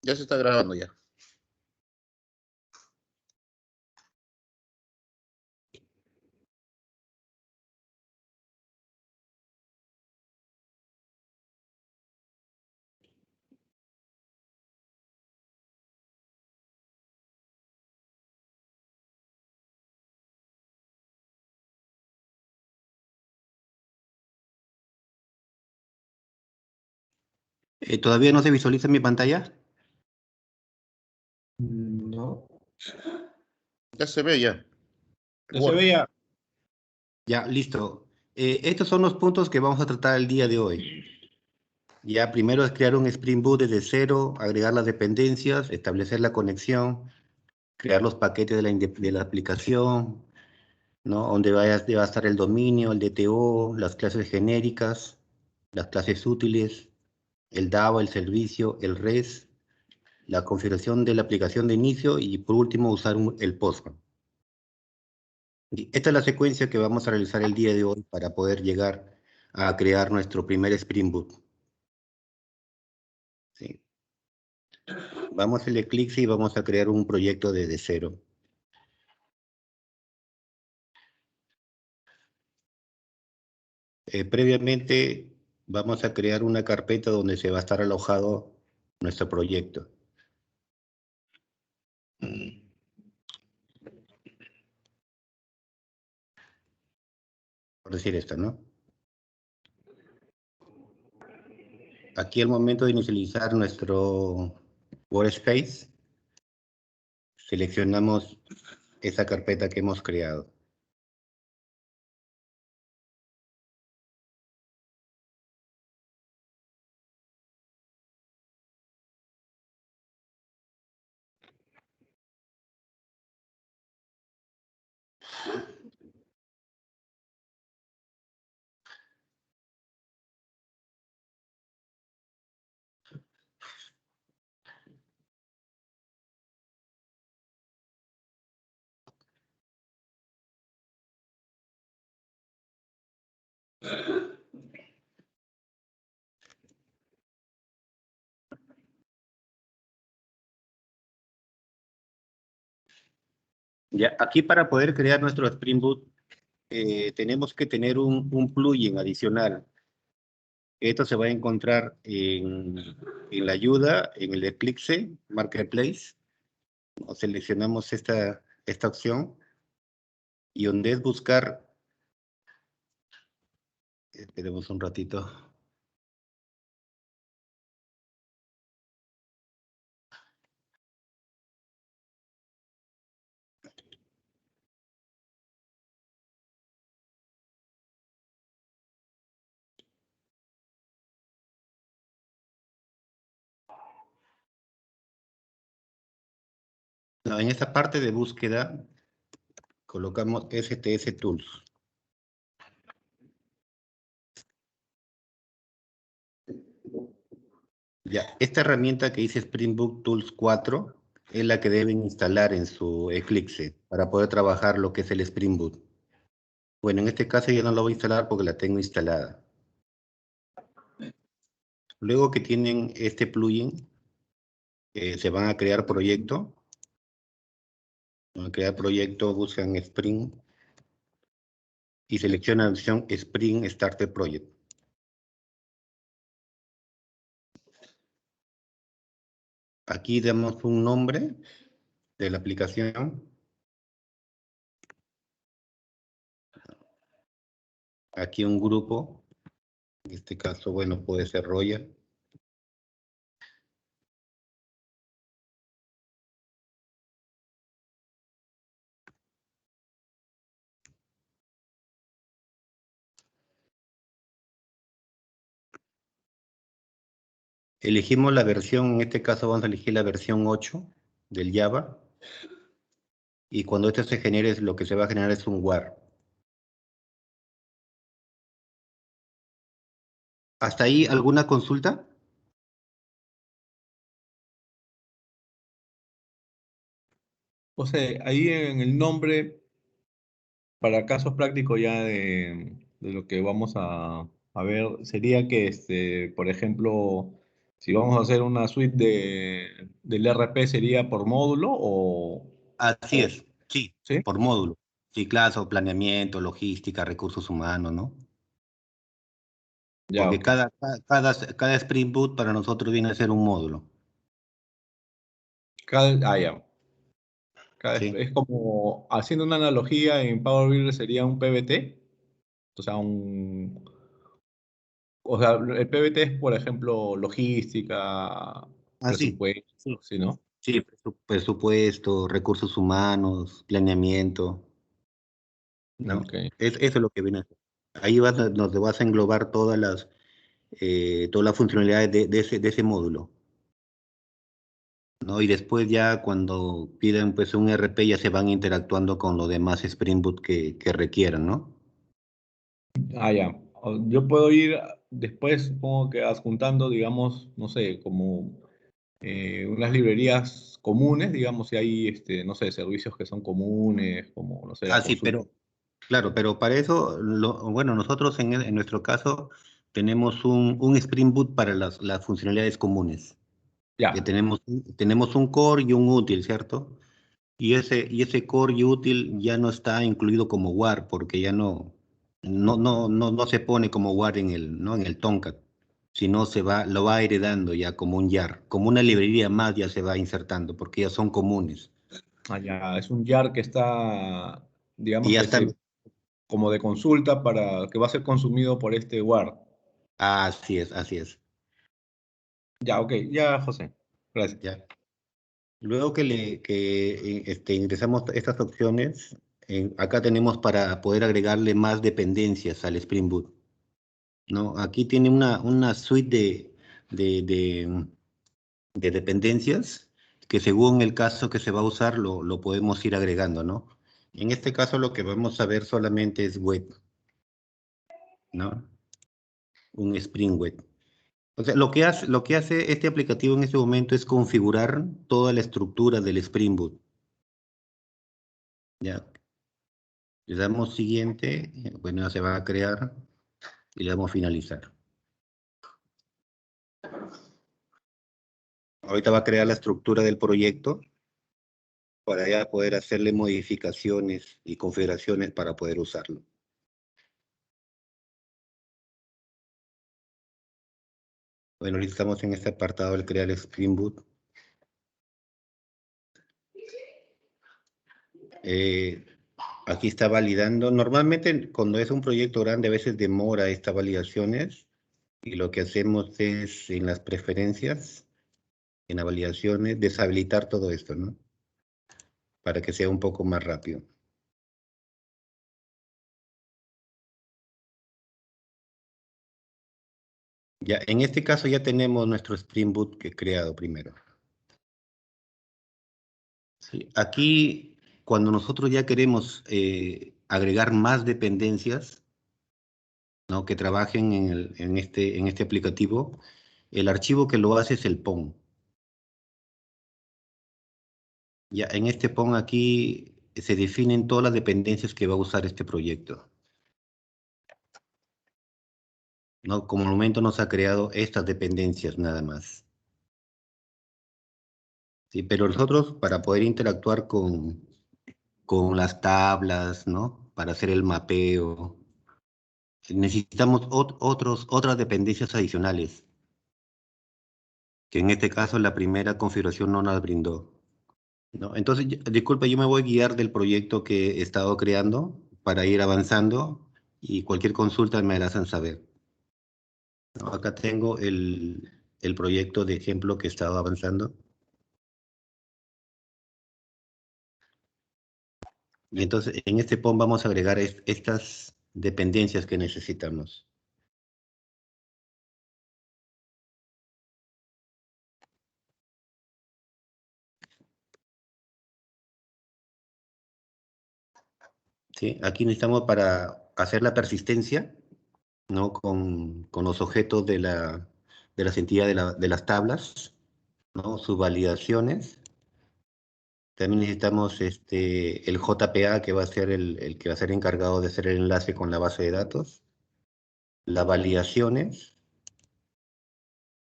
Ya se está grabando ya. ¿Todavía no se visualiza mi pantalla? No. Ya se ve ya. Ya se veía. Ya, listo. Estos son los puntos que vamos a tratar el día de hoy. Ya, primero es crear un Spring Boot desde cero, agregar las dependencias, establecer la conexión, crear los paquetes de la aplicación, ¿no? Donde va a estar el dominio, el DTO, las clases genéricas, las clases útiles, el DAO, el servicio, el REST, la configuración de la aplicación de inicio y por último usar el Postman. Y esta es la secuencia que vamos a realizar el día de hoy para poder llegar a crear nuestro primer Spring Boot. ¿Sí? Vamos a el Eclipse y vamos a crear un proyecto desde cero. Previamente vamos a crear una carpeta donde se va a estar alojado nuestro proyecto. Por decir esto, ¿no? Aquí al momento de inicializar nuestro workspace, seleccionamos esa carpeta que hemos creado. Ya, aquí para poder crear nuestro Spring Boot, tenemos que tener un plugin adicional. Esto se va a encontrar en la ayuda, en el Eclipse Marketplace. Seleccionamos esta opción y donde es buscar, esperemos un ratito. No, en esta parte de búsqueda colocamos STS Tools. Ya, esta herramienta que dice Spring Boot Tools 4 es la que deben instalar en su Eclipse para poder trabajar lo que es el Spring Boot. Bueno, en este caso yo no lo voy a instalar porque la tengo instalada. Luego que tienen este plugin, se van a crear proyecto. Van a crear proyecto, buscan Spring y seleccionan la opción Spring Starter Project. Aquí damos un nombre de la aplicación. Aquí un grupo. En este caso, bueno, puede ser Royal. Elegimos la versión, en este caso vamos a elegir la versión 8 del Java. Y cuando esto se genere, lo que se va a generar es un WAR. ¿Hasta ahí alguna consulta? O sea, ahí en el nombre, para casos prácticos ya de lo que vamos a ver, sería que, por ejemplo, Si vamos a hacer una suite del RP, ¿sería por módulo Así o- es, sí, sí? por módulo. Sí, claro, planeamiento, logística, recursos humanos, ¿no? Ya, Porque ok. cada Spring Boot para nosotros viene a ser un módulo, Ya. ¿sí? Es como, haciendo una analogía en Power BI sería un PBT, o sea, el PBT es, por ejemplo, logística, Así, presupuesto, sí. ¿sí, no? Sí, presupuesto, recursos humanos, planeamiento, ¿no? Ok. Eso es lo que viene a ser. Ahí nos vas a englobar todas las funcionalidades de ese módulo, ¿no? Y después ya cuando piden pues un RP ya se van interactuando con los demás Spring Boot que requieran, ¿no? Ya. Yo puedo ir después, supongo que adjuntando, digamos, no sé, como unas librerías comunes, digamos, si hay, no sé, servicios que son comunes, como, no sé, la Ah, sí, consulta. claro, pero para eso, bueno, nosotros en nuestro caso tenemos un Spring Boot para las funcionalidades comunes, que Ya, tenemos un core y un útil, ¿cierto? Y ese core y útil ya no está incluido como WAR, porque ya no se pone como WAR ¿no? en el Tomcat, sino lo va heredando ya como un YAR, como una librería más ya se va insertando, porque ya son comunes. ya, es un YAR que está, Y digamos ya que está, como de consulta para que va a ser consumido por este WAR. así es, así es. Ya, ok, ya, José. Gracias. Ya. Luego que ingresamos estas opciones, acá tenemos para poder agregarle más dependencias al Spring Boot, ¿no? Aquí tiene una suite de, de, de dependencias que según el caso que se va a usar lo podemos ir agregando, ¿no? En este caso lo que vamos a ver solamente es web, ¿no? Un Spring Web. O sea, lo que hace este aplicativo en este momento es configurar toda la estructura del Spring Boot, ¿ya? Le damos siguiente, bueno, ya se va a crear y le damos finalizar. Ahorita va a crear la estructura del proyecto para ya poder hacerle modificaciones y configuraciones para poder usarlo. Bueno, ahorita estamos en este apartado del crear Spring Boot. Eh, Aquí está validando. Normalmente cuando es un proyecto grande a veces demora estas validaciones y lo que hacemos es en las preferencias, en las validaciones, deshabilitar todo esto, ¿no? Para que sea un poco más rápido. Ya, en este caso ya tenemos nuestro Spring Boot que he creado primero. Sí, aquí, cuando nosotros ya queremos agregar más dependencias, ¿no? que trabajen en este aplicativo, el archivo que lo hace es el POM. Ya, en este POM aquí se definen todas las dependencias que va a usar este proyecto, ¿no? Como momento nos ha creado estas dependencias nada más. Sí, pero nosotros para poder interactuar con las tablas, ¿no? Para hacer el mapeo, necesitamos otras dependencias adicionales, que en este caso la primera configuración no nos brindó, ¿no? Entonces, disculpa, yo me voy a guiar del proyecto que he estado creando para ir avanzando y cualquier consulta me la hacen saber, ¿no? Acá tengo el proyecto de ejemplo que he estado avanzando y entonces en este POM vamos a agregar estas dependencias que necesitamos. ¿Sí? Aquí necesitamos para hacer la persistencia, ¿no? Con los objetos de las entidades de las tablas, ¿no? Sus validaciones. También necesitamos el JPA, que va a ser el que va a ser encargado de hacer el enlace con la base de datos. Las validaciones,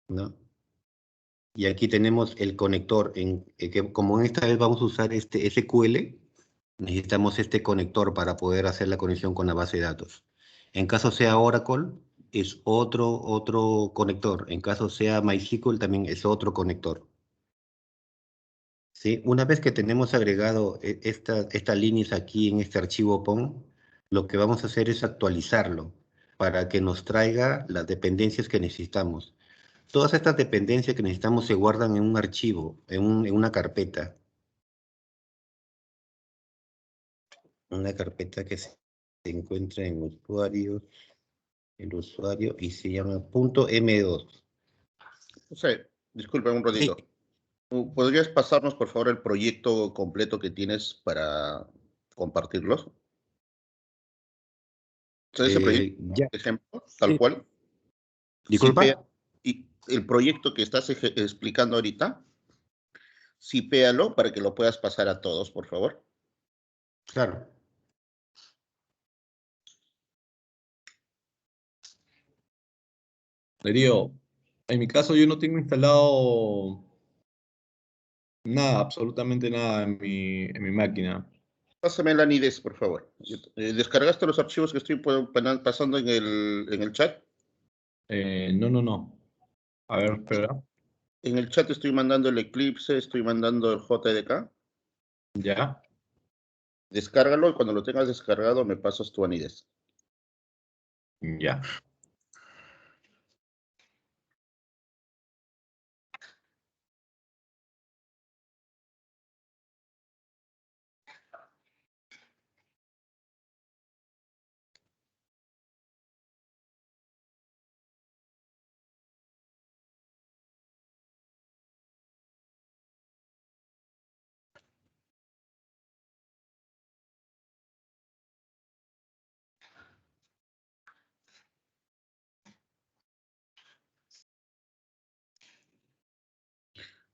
¿no? Y aquí tenemos el conector, que como esta vez vamos a usar este SQL, necesitamos este conector para poder hacer la conexión con la base de datos. En caso sea Oracle, es otro conector. En caso sea MySQL, también es otro conector. ¿Sí? Una vez que tenemos agregado estas líneas aquí en este archivo POM, lo que vamos a hacer es actualizarlo para que nos traiga las dependencias que necesitamos. Todas estas dependencias que necesitamos se guardan en un archivo, en una carpeta. Una carpeta que se encuentra en usuarios, el usuario, y se llama .m2. José, disculpa un ratito. Sí, ¿Podrías pasarnos, por favor, el proyecto completo que tienes para compartirlos? O sea, ese proyecto, ya. por ejemplo, tal Sí. cual. Disculpa. Y el proyecto que estás explicando ahorita, sipéalo para que lo puedas pasar a todos, por favor. Claro. Darío, en mi caso yo no tengo instalado nada, absolutamente nada en mi máquina. Pásame la NIDES, por favor. ¿Descargaste los archivos que estoy pasando en el chat? No. A ver, espera. En el chat estoy mandando el Eclipse, estoy mandando el JDK. Ya, Descárgalo y cuando lo tengas descargado me pasas tu ANIDES. ya.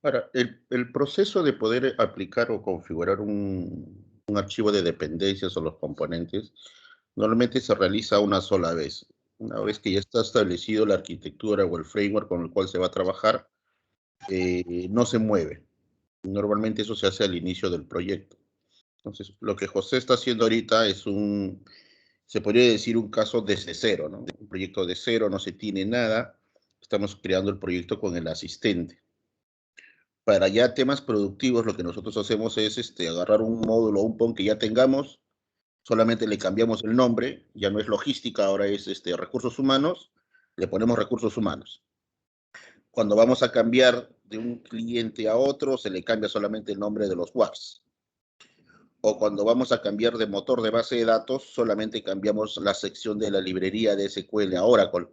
Ahora, el proceso de poder aplicar o configurar un archivo de dependencias o los componentes normalmente se realiza una sola vez. Una vez que ya está establecido la arquitectura o el framework con el cual se va a trabajar, no se mueve. Normalmente eso se hace al inicio del proyecto. Entonces, lo que José está haciendo ahorita es se podría decir un caso desde cero, ¿no? Un proyecto de cero, no se tiene nada. Estamos creando el proyecto con el asistente. Para ya temas productivos, lo que nosotros hacemos es agarrar un módulo o un POM que ya tengamos, solamente le cambiamos el nombre, ya no es logística, ahora es recursos humanos, le ponemos recursos humanos. Cuando vamos a cambiar de un cliente a otro, se le cambia solamente el nombre de los WAFs. O cuando vamos a cambiar de motor de base de datos, solamente cambiamos la sección de la librería de SQL a Oracle.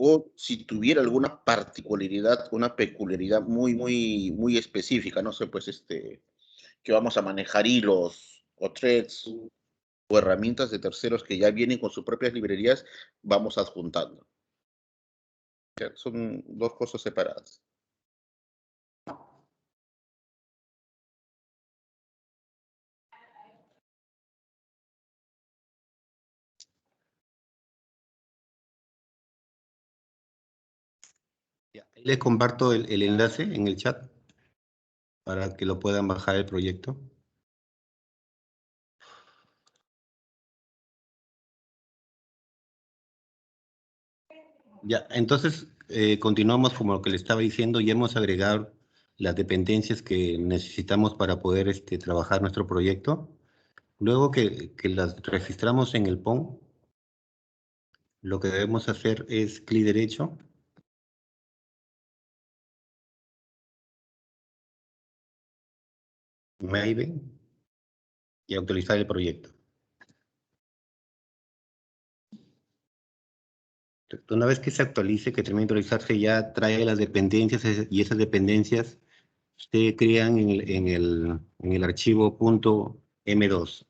O si tuviera alguna particularidad, una peculiaridad muy específica, no sé, pues que vamos a manejar hilos o threads o herramientas de terceros que ya vienen con sus propias librerías, vamos adjuntando. O sea, son dos cosas separadas. Ya. Les comparto el enlace en el chat para que lo puedan bajar el proyecto. Ya, entonces continuamos como lo que le estaba diciendo y hemos agregado las dependencias que necesitamos para poder trabajar nuestro proyecto. Luego que las registramos en el POM, lo que debemos hacer es clic derecho. Maven y actualizar el proyecto. Una vez que se actualice, que termine de actualizarse, ya trae las dependencias y esas dependencias se crean en el archivo .m2.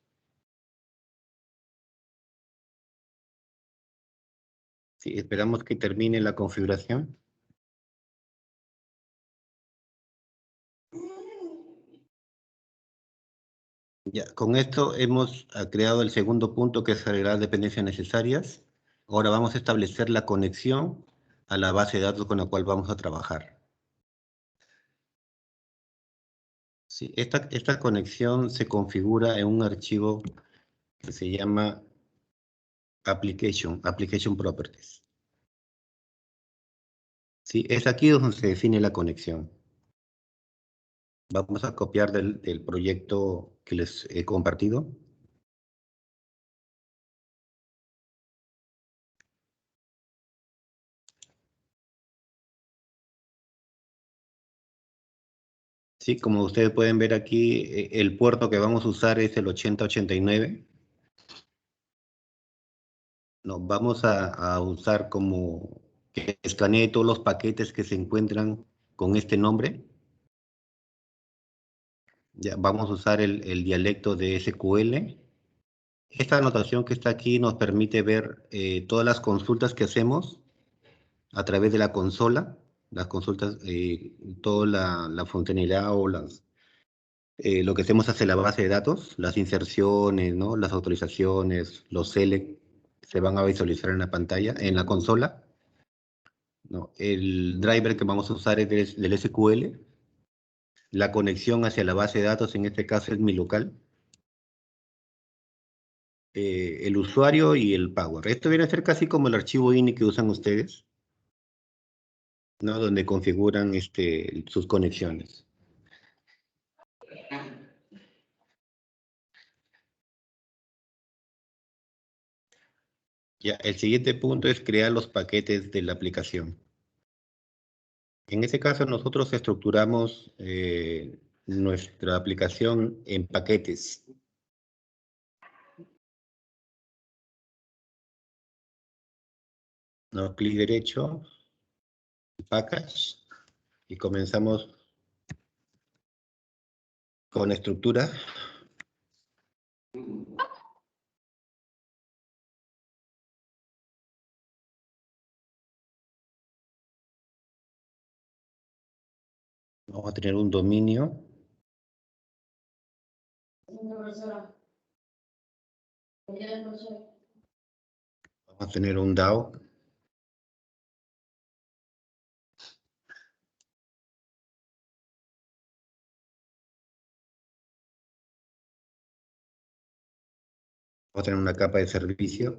Sí, esperamos que termine la configuración. Ya, con esto hemos creado el segundo punto, que es agregar dependencias necesarias. Ahora vamos a establecer la conexión a la base de datos con la cual vamos a trabajar. Sí, esta conexión se configura en un archivo que se llama Application Properties. Sí, es aquí donde se define la conexión. Vamos a copiar del proyecto que les he compartido. Sí, como ustedes pueden ver aquí, el puerto que vamos a usar es el 8089. Nos vamos a usar como que escanee todos los paquetes que se encuentran con este nombre. Ya, vamos a usar el dialecto de SQL. Esta anotación que está aquí nos permite ver todas las consultas que hacemos a través de la consola, las consultas, toda la funcionalidad o lo que hacemos hacia la base de datos, las inserciones, ¿no? Las autorizaciones, los select, se van a visualizar en la pantalla, en la consola. ¿No? El driver que vamos a usar es del SQL. La conexión hacia la base de datos, en este caso es mi local. El usuario y el Power. Esto viene a ser casi como el archivo INI que usan ustedes, ¿no? Donde configuran sus conexiones. Ya, el siguiente punto es crear los paquetes de la aplicación. En este caso nosotros estructuramos nuestra aplicación en paquetes. ¿No? Clic derecho, package, y comenzamos con estructura. Vamos a tener un dominio. Vamos a tener un DAO. Vamos a tener una capa de servicio.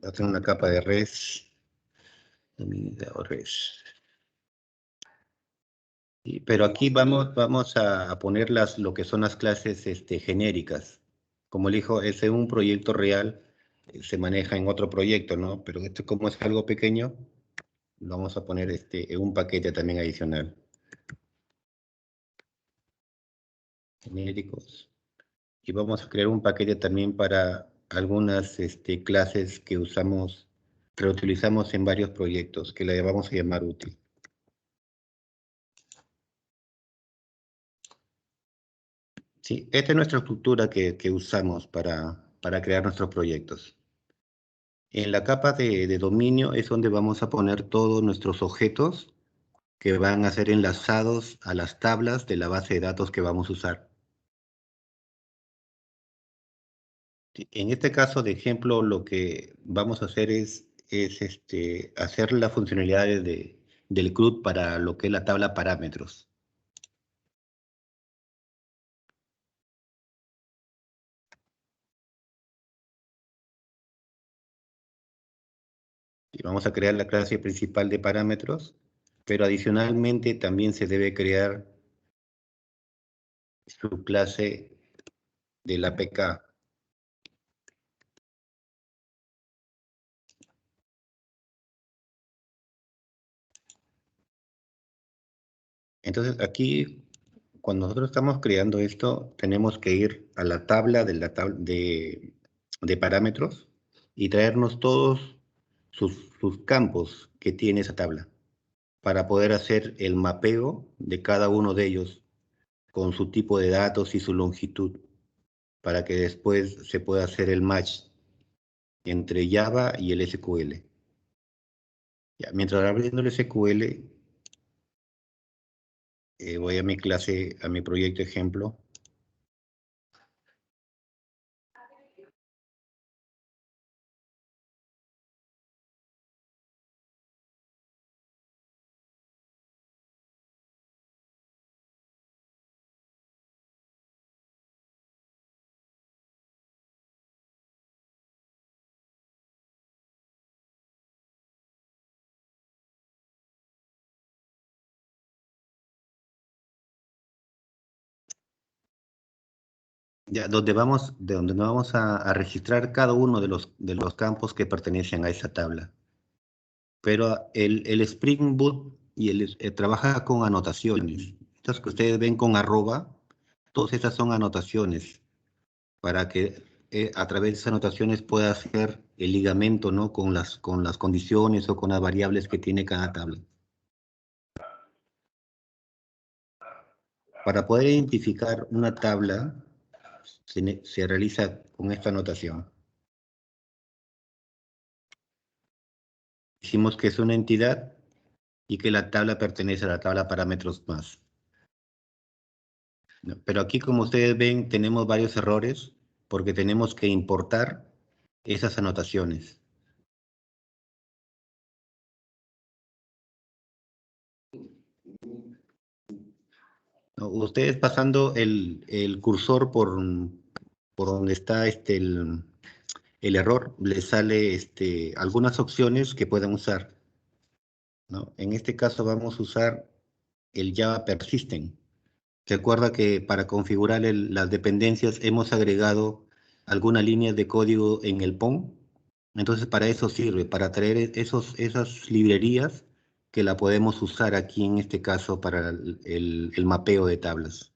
Va a tener una capa de res. Pero aquí vamos a poner lo que son las clases genéricas. Como le dijo, ese es un proyecto real, se maneja en otro proyecto, ¿no? Pero esto como es algo pequeño, lo vamos a poner en un paquete también adicional. Genéricos. Y vamos a crear un paquete también para algunas clases que reutilizamos en varios proyectos, que le vamos a llamar útil. Sí, esta es nuestra estructura que usamos para crear nuestros proyectos. En la capa de dominio es donde vamos a poner todos nuestros objetos que van a ser enlazados a las tablas de la base de datos que vamos a usar. En este caso de ejemplo, lo que vamos a hacer es hacer las funcionalidades del CRUD para lo que es la tabla parámetros. Y vamos a crear la clase principal de parámetros, pero adicionalmente también se debe crear su clase del APK. Entonces aquí, cuando nosotros estamos creando esto, tenemos que ir a la tabla de parámetros y traernos todos sus campos que tiene esa tabla para poder hacer el mapeo de cada uno de ellos con su tipo de datos y su longitud para que después se pueda hacer el match entre Java y el SQL. Ya, mientras abriendo el SQL, Voy a mi clase, a mi proyecto ejemplo. Ya, de donde nos vamos a registrar cada uno de los campos que pertenecen a esa tabla. Pero el Spring Boot trabaja con anotaciones. Estas que ustedes ven con arroba, todas estas son anotaciones para que a través de esas anotaciones pueda hacer el ligamento, ¿no? con las condiciones o con las variables que tiene cada tabla. Para poder identificar una tabla, se realiza con esta anotación. Decimos que es una entidad y que la tabla pertenece a la tabla parámetros más. ¿No? Pero aquí, como ustedes ven, tenemos varios errores porque tenemos que importar esas anotaciones. ¿No? Ustedes pasando el cursor por donde está el error, les sale algunas opciones que pueden usar, ¿no? En este caso vamos a usar el Java Persistent. Recuerda que para configurar las dependencias hemos agregado algunas líneas de código en el POM. Entonces para eso sirve, para traer esas librerías que la podemos usar aquí en este caso para el mapeo de tablas.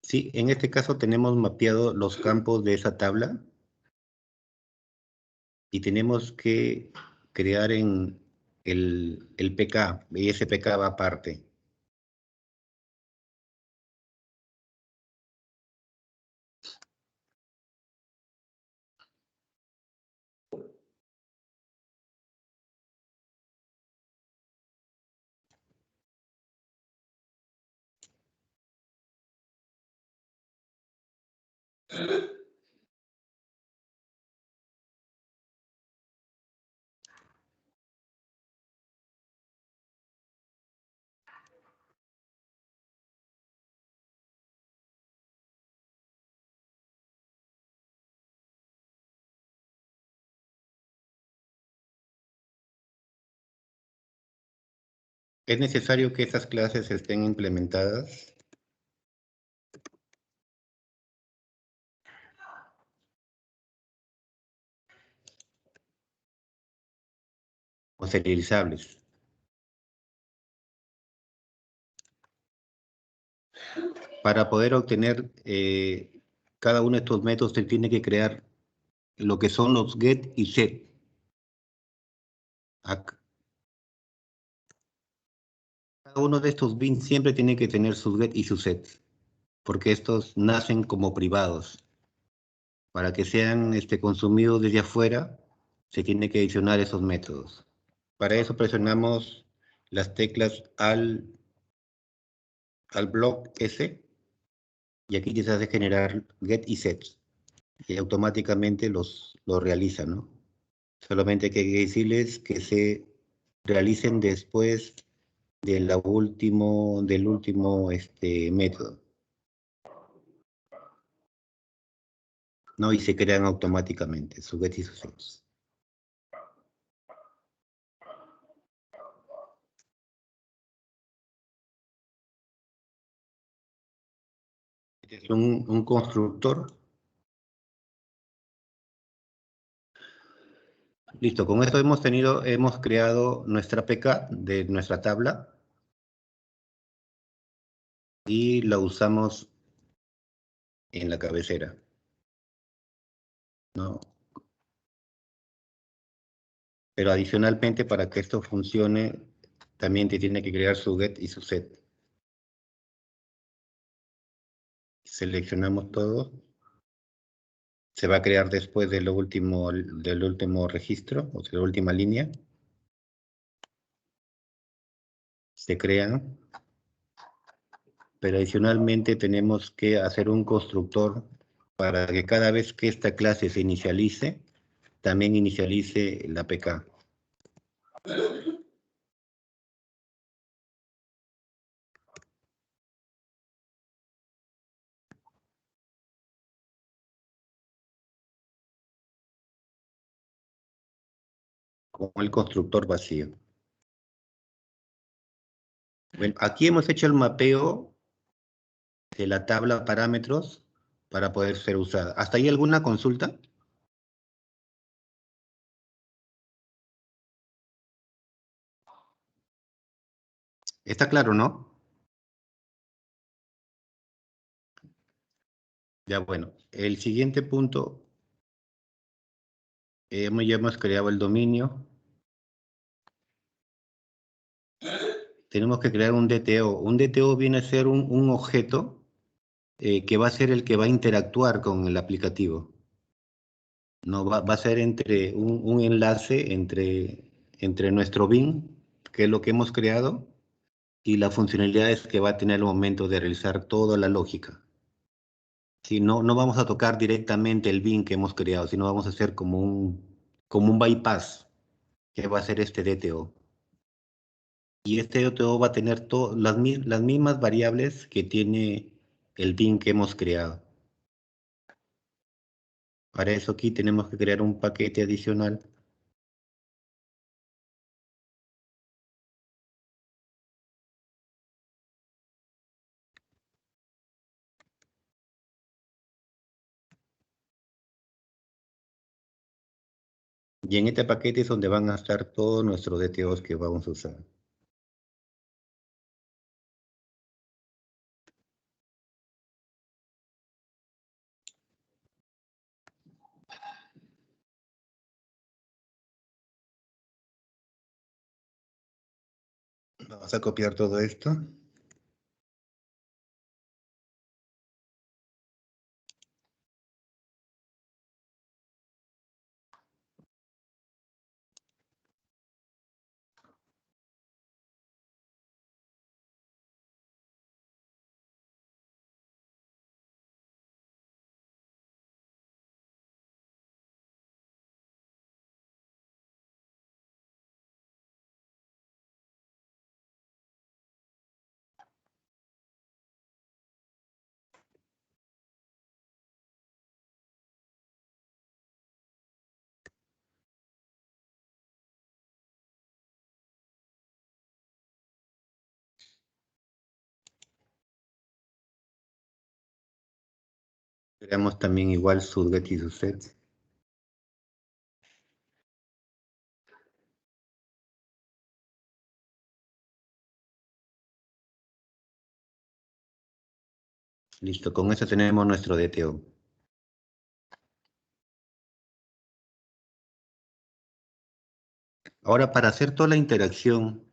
Sí, en este caso tenemos mapeado los campos de esa tabla y tenemos que crear en el PK, y ese PK va aparte. ¿Es necesario que esas clases estén implementadas o serializables? Para poder obtener cada uno de estos métodos, se tiene que crear lo que son los get y set. Cada uno de estos bins siempre tiene que tener sus get y sus set, porque estos nacen como privados. Para que sean consumidos desde afuera, se tiene que adicionar esos métodos. Para eso presionamos las teclas al block S, y aquí ya se hace generar get y set, y automáticamente los realiza, ¿no? Solamente hay que decirles que se realicen después del último método, ¿no? Y se crean automáticamente su get y sus sets. Este es un constructor Listo, con esto hemos creado nuestra PK de nuestra tabla y la usamos en la cabecera, ¿no? Pero adicionalmente, para que esto funcione, también te tiene que crear su get y su set. Seleccionamos todo. Se va a crear después del último registro, o sea, la última línea. Se crean. Pero adicionalmente tenemos que hacer un constructor para que cada vez que esta clase se inicialice, también inicialice la PK. Con el constructor vacío. Bueno, aquí hemos hecho el mapeo de la tabla parámetros para poder ser usada. ¿Hasta ahí alguna consulta? Está claro, ¿no? Ya bueno, el siguiente punto, ya hemos creado el dominio. Tenemos que crear un DTO. Un DTO viene a ser un objeto que va a ser el que va a interactuar con el aplicativo. No, va a ser un enlace entre nuestro BIM, que es lo que hemos creado, y las funcionalidades que va a tener al momento de realizar toda la lógica. Si no, no vamos a tocar directamente el BIM que hemos creado, sino vamos a hacer como un bypass, que va a ser este DTO. Y este DTO va a tener las mismas variables que tiene el BIM que hemos creado. Para eso aquí tenemos que crear un paquete adicional. Y en este paquete es donde van a estar todos nuestros DTOs que vamos a usar. Vamos a copiar todo esto. Creamos también igual su get y su set. Listo, con eso tenemos nuestro DTO. Ahora, para hacer toda la interacción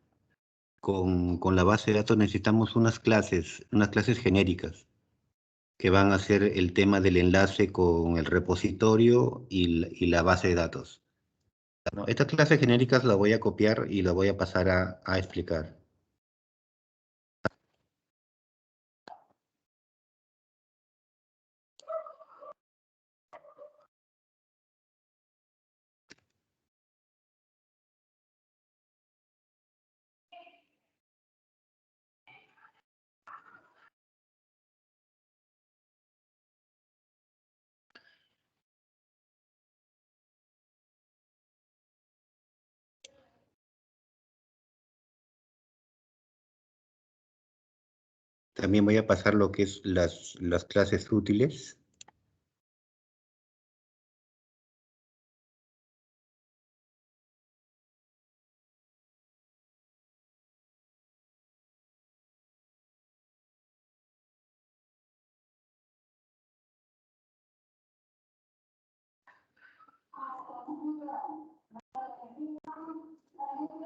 con la base de datos necesitamos unas clases genéricas que van a hacer el tema del enlace con el repositorio y la base de datos. ¿No? Estas clases genéricas las voy a copiar y las voy a pasar a explicar. También voy a pasar lo que es las clases útiles.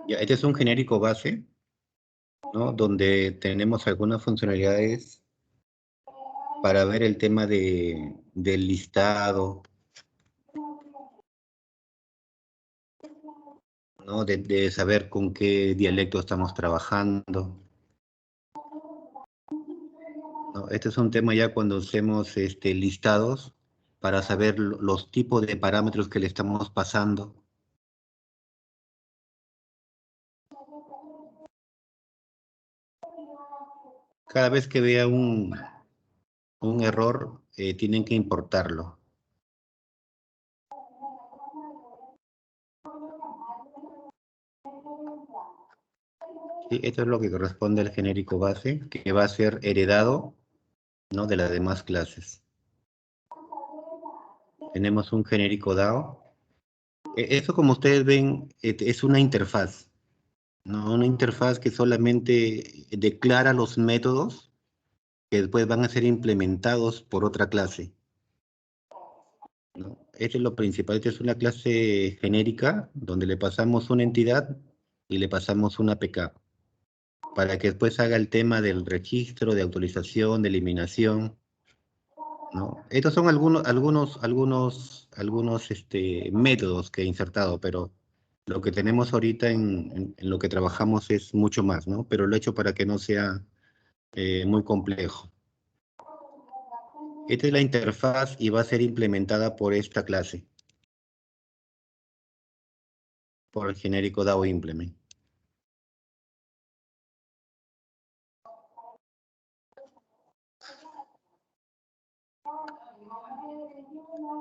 Ya, este es un genérico base, ¿no? Donde tenemos algunas funcionalidades para ver el tema del listado, ¿no? De saber con qué dialecto estamos trabajando, ¿no? Este es un tema ya cuando hacemos listados para saber los tipos de parámetros que le estamos pasando. Cada vez que vea un error, tienen que importarlo. Sí, esto es lo que corresponde al genérico base, que va a ser heredado, ¿no? De las demás clases. Tenemos un genérico DAO. Eso, como ustedes ven, es una interfaz, ¿no? Una interfaz que solamente declara los métodos que después van a ser implementados por otra clase, ¿no? Esto es lo principal. Esta es una clase genérica donde le pasamos una entidad y le pasamos una APK para que después haga el tema del registro, de autorización, de eliminación, ¿no? Estos son algunos métodos que he insertado, pero lo que tenemos ahorita en lo que trabajamos es mucho más, ¿no? Pero lo he hecho para que no sea muy complejo. Esta es la interfaz y va a ser implementada por esta clase, por el genérico DAO Implement.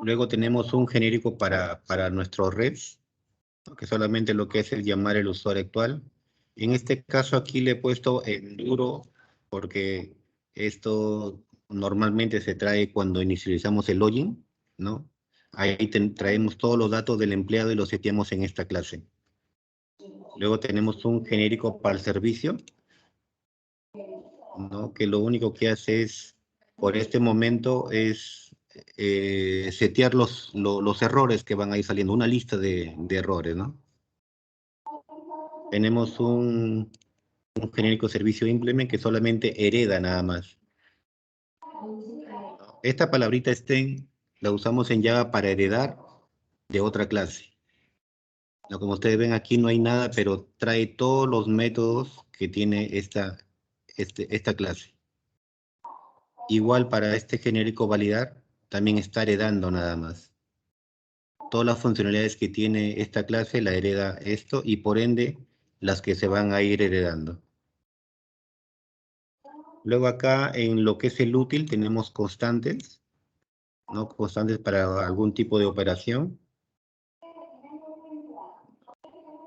Luego tenemos un genérico para nuestro REST, ¿no? Que solamente lo que es el llamar el usuario actual. En este caso aquí le he puesto Enduro porque esto normalmente se trae cuando inicializamos el login, ¿no? Ahí traemos todos los datos del empleado y los seteamos en esta clase. Luego tenemos un genérico para el servicio, ¿no? Que lo único que hace es, por este momento, es setear los errores que van a ir saliendo, una lista de errores, ¿no? Tenemos un genérico servicio implement que solamente hereda nada más. Esta palabrita stem la usamos en Java para heredar de otra clase. No, como ustedes ven aquí no hay nada, pero trae todos los métodos que tiene esta clase. Igual para este genérico validar, también está heredando nada más. Todas las funcionalidades que tiene esta clase la hereda esto y por ende las que se van a ir heredando. Luego acá en lo que es el útil tenemos constantes, ¿no? Constantes para algún tipo de operación.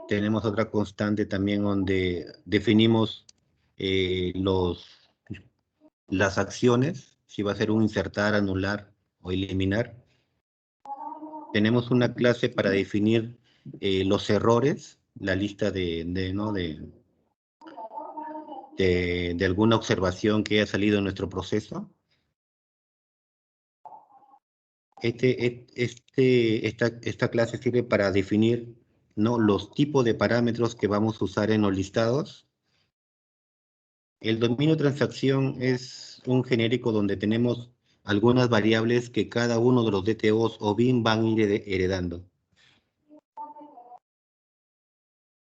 Tenemos otra constante también donde definimos las acciones, si va a ser un insertar, anular o eliminar. Tenemos una clase para definir los errores, la lista de alguna observación que haya salido en nuestro proceso. Esta clase sirve para definir, ¿no?, los tipos de parámetros que vamos a usar en los listados. El dominio transacción es un genérico donde tenemos algunas variables que cada uno de los DTOs o BIM van a ir heredando.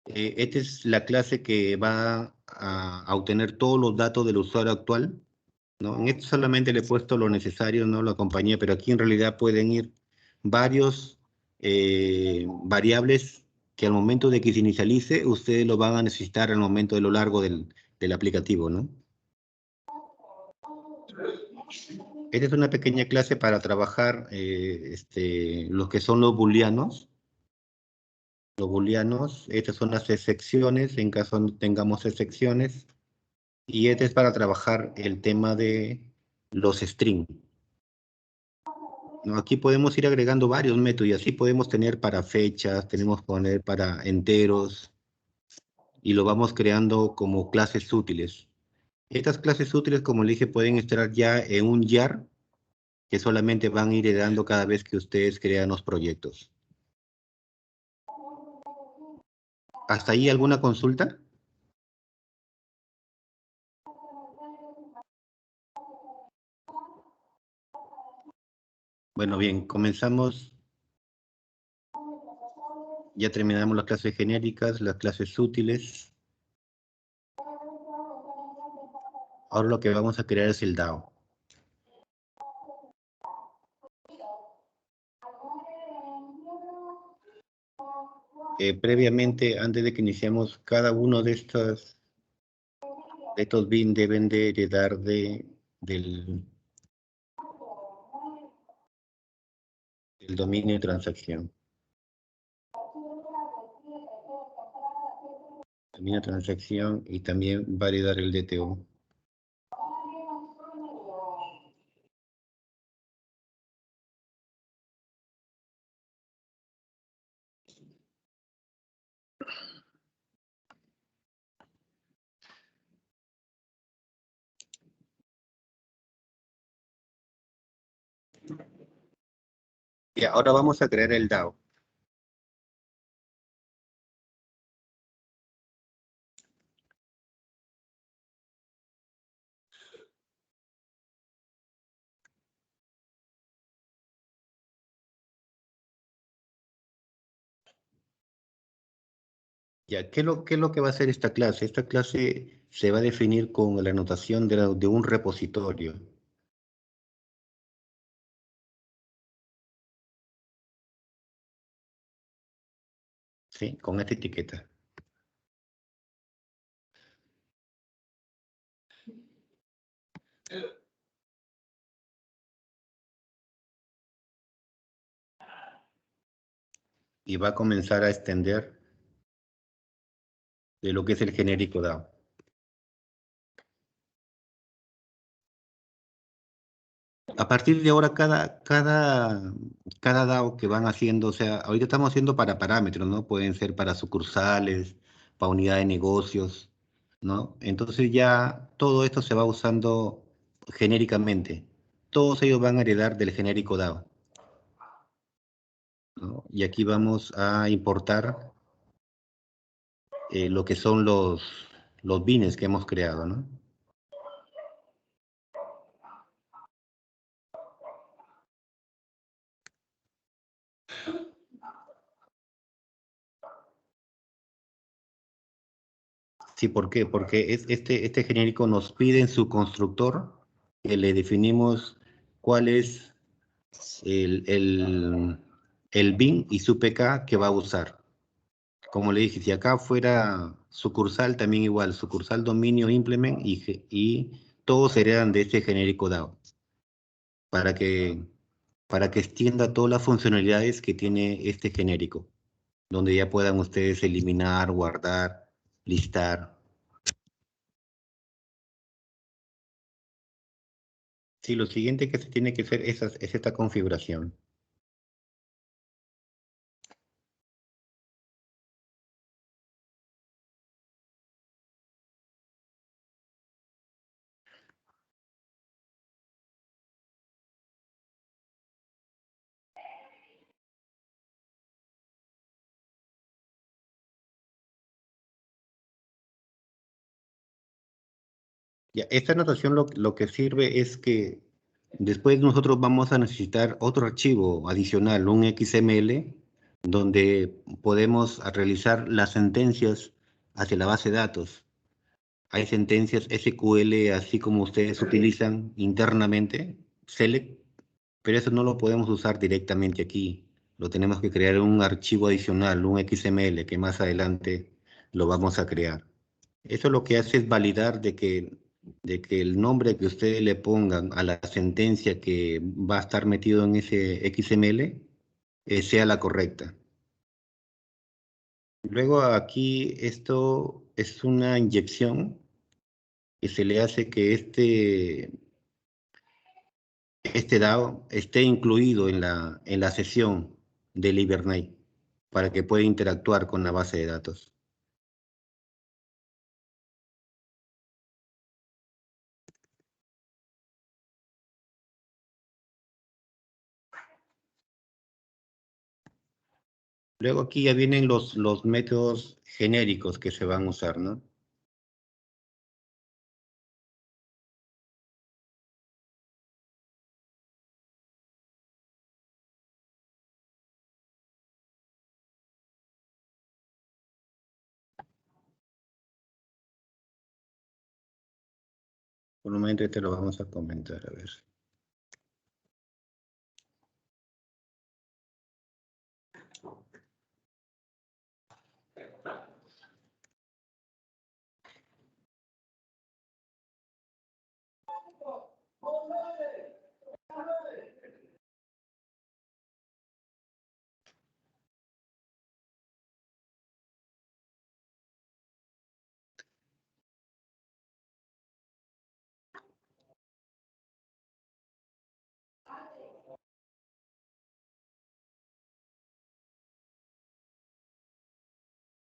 Esta es la clase que va a obtener todos los datos del usuario actual, ¿no? En esto solamente le he puesto lo necesario, no la compañía, pero aquí en realidad pueden ir varios variables que al momento de que se inicialice, ustedes lo van a necesitar al momento de lo largo del aplicativo, ¿no? Esta es una pequeña clase para trabajar los que son los booleanos. Los booleanos, estas son las excepciones, en caso no tengamos excepciones. Y este es para trabajar el tema de los string. ¿No? Aquí podemos ir agregando varios métodos y así podemos tener para fechas, tenemos que poner para enteros y lo vamos creando como clases útiles. Estas clases útiles, como le dije, pueden estar ya en un jar que solamente van a ir heredando cada vez que ustedes crean los proyectos. ¿Hasta ahí alguna consulta? Bueno, bien, comenzamos. Ya terminamos las clases genéricas, las clases útiles. Ahora lo que vamos a crear es el DAO. Previamente, antes de que iniciemos, cada uno de estos BIN deben de heredar del dominio de transacción. Dominio de transacción y también va a heredar el DTO. Y ahora vamos a crear el DAO. Ya, ¿qué es lo que va a hacer esta clase? Esta clase se va a definir con la anotación de un repositorio. ¿Sí? Con esta etiqueta. Y va a comenzar a extender de lo que es el genérico DAO. A partir de ahora, cada DAO que van haciendo, o sea, ahorita estamos haciendo para parámetros, ¿no? Pueden ser para sucursales, para unidad de negocios, ¿no? Entonces ya todo esto se va usando genéricamente. Todos ellos van a heredar del genérico DAO, ¿no? Y aquí vamos a importar lo que son los bienes que hemos creado, ¿no? Sí, ¿por qué? Porque este genérico nos pide en su constructor que le definimos cuál es el bin y su PK que va a usar. Como le dije, si acá fuera sucursal, también igual, sucursal dominio implement y todos heredan de este genérico DAO para que, para que extienda todas las funcionalidades que tiene este genérico, donde ya puedan ustedes eliminar, guardar, listar. Sí, lo siguiente que se tiene que hacer es esta configuración. Ya, esta anotación lo que sirve es que después nosotros vamos a necesitar otro archivo adicional, un XML, donde podemos realizar las sentencias hacia la base de datos. Hay sentencias SQL, así como ustedes utilizan internamente, select, pero eso no lo podemos usar directamente aquí. Lo tenemos que crear en un archivo adicional, un XML, que más adelante lo vamos a crear. Eso lo que hace es validar de que el nombre que ustedes le pongan a la sentencia que va a estar metido en ese XML sea la correcta. Luego aquí esto es una inyección que se le hace que este DAO esté incluido en la sesión del Hibernate para que pueda interactuar con la base de datos. Luego aquí ya vienen los métodos genéricos que se van a usar, ¿no? Por un momento te lo vamos a comentar, a ver.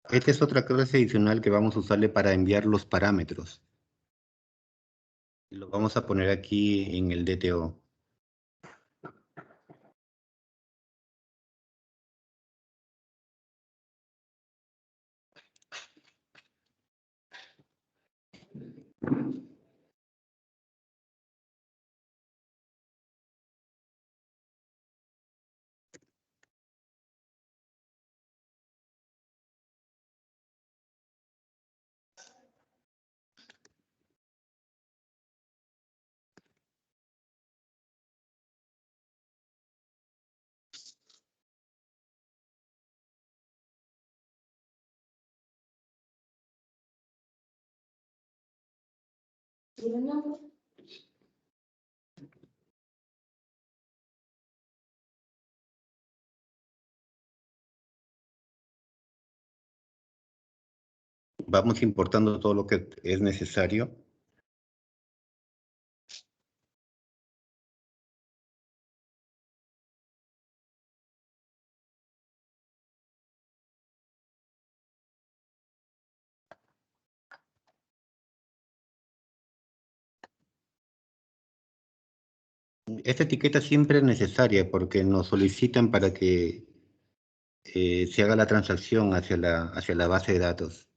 Esta es otra clase adicional que vamos a usarle para enviar los parámetros. Lo vamos a poner aquí en el DTO. Vamos importando todo lo que es necesario. Esta etiqueta siempre es necesaria porque nos solicitan para que se haga la transacción hacia la base de datos.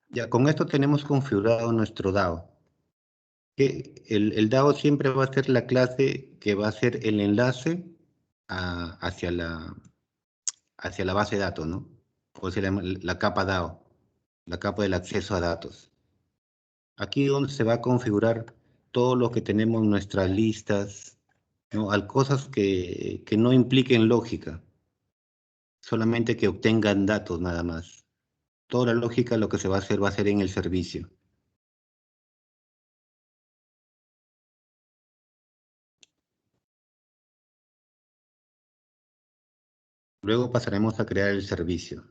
Ya, con esto tenemos configurado nuestro DAO. El DAO siempre va a ser la clase que va a ser el enlace hacia la base de datos, ¿no? O sea, la capa DAO, la capa del acceso a datos. Aquí es donde se va a configurar todo lo que tenemos en nuestras listas, ¿no? Cosas que no impliquen lógica, solamente que obtengan datos nada más. Toda la lógica lo que se va a hacer en el servicio. Luego pasaremos a crear el servicio.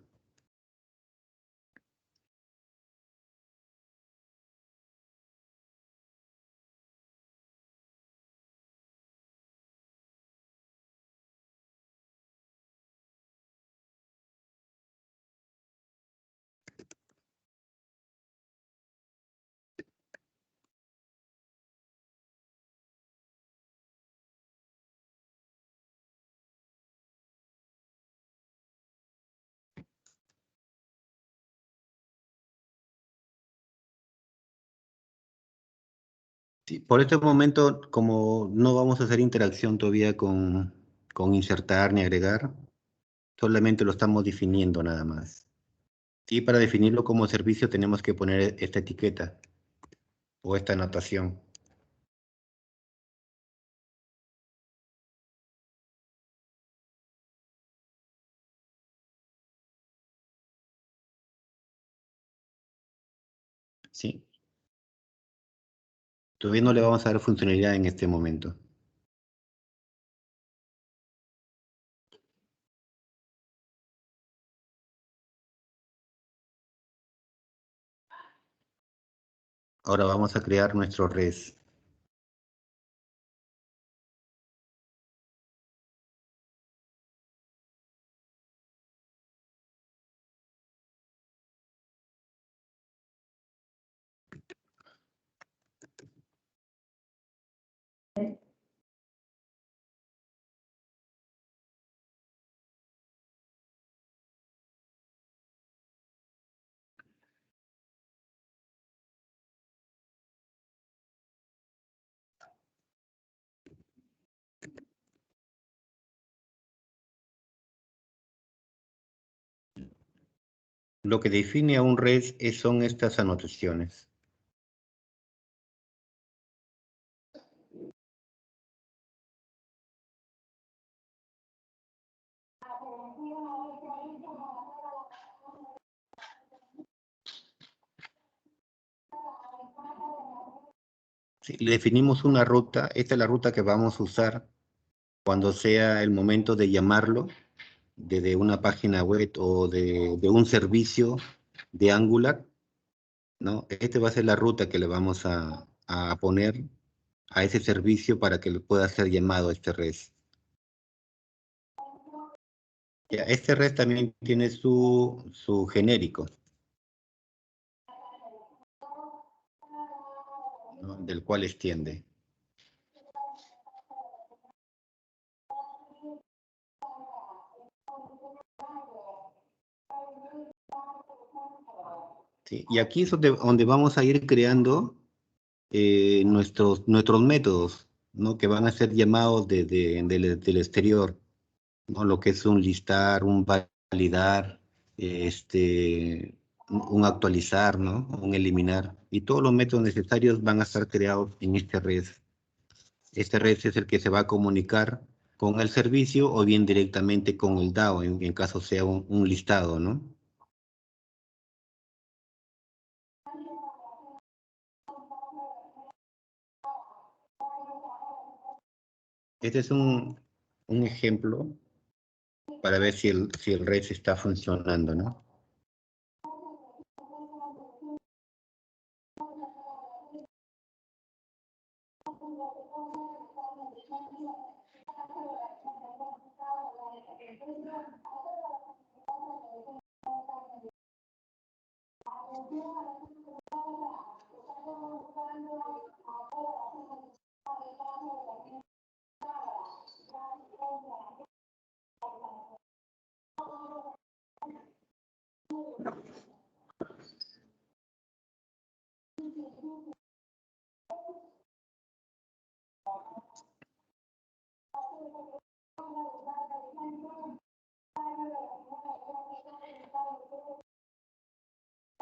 Sí, por este momento, como no vamos a hacer interacción todavía con insertar ni agregar, solamente lo estamos definiendo nada más. Y para definirlo como servicio tenemos que poner esta etiqueta o esta anotación. ¿Sí? Todavía no le vamos a dar funcionalidad en este momento. Ahora vamos a crear nuestro res. Lo que define a un res son estas anotaciones. Sí, le definimos una ruta. Esta es la ruta que vamos a usar cuando sea el momento de llamarlo desde una página web o de un servicio de Angular, ¿no? Esta va a ser la ruta que le vamos a poner a ese servicio para que le pueda ser llamado a este res. Ya, este res también tiene su genérico, ¿no? Del cual extiende. Sí, y aquí es donde vamos a ir creando nuestros métodos, ¿no? Que van a ser llamados del exterior, ¿no? Lo que es un listar, un validar, un actualizar, ¿no? Un eliminar. Y todos los métodos necesarios van a estar creados en este red. Este red es el que se va a comunicar con el servicio o bien directamente con el DAO, en caso sea un listado, ¿no? Este es un ejemplo para ver si el red está funcionando, ¿no?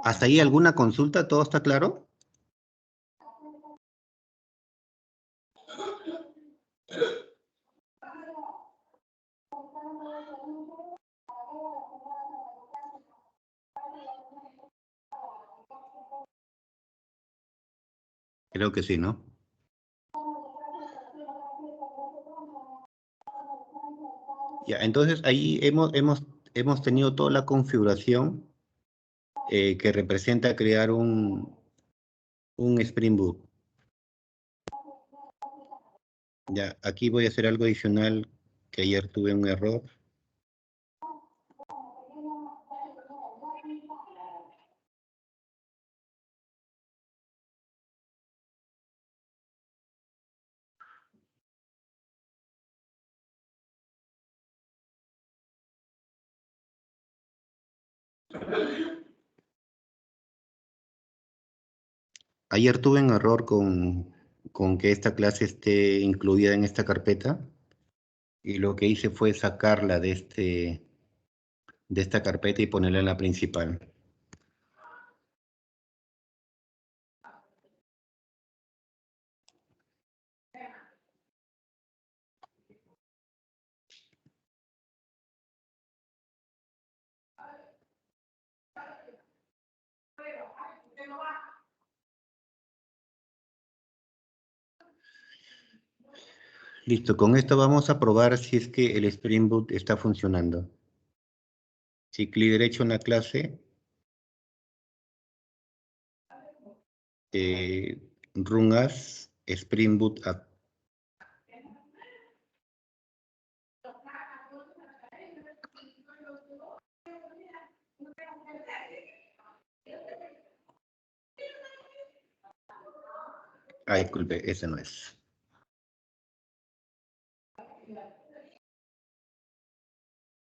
¿Hasta ahí alguna consulta? ¿Todo está claro? Creo que sí, ¿no? Ya, entonces ahí hemos tenido toda la configuración que representa crear un Spring Boot. Ya, aquí voy a hacer algo adicional que ayer tuve un error. Ayer tuve un error con que esta clase esté incluida en esta carpeta y lo que hice fue sacarla de esta carpeta y ponerla en la principal. Listo, con esto vamos a probar si es que el Spring Boot está funcionando. Si clic derecho en la clase, run as Spring Boot app. Ah, disculpe, ese no es.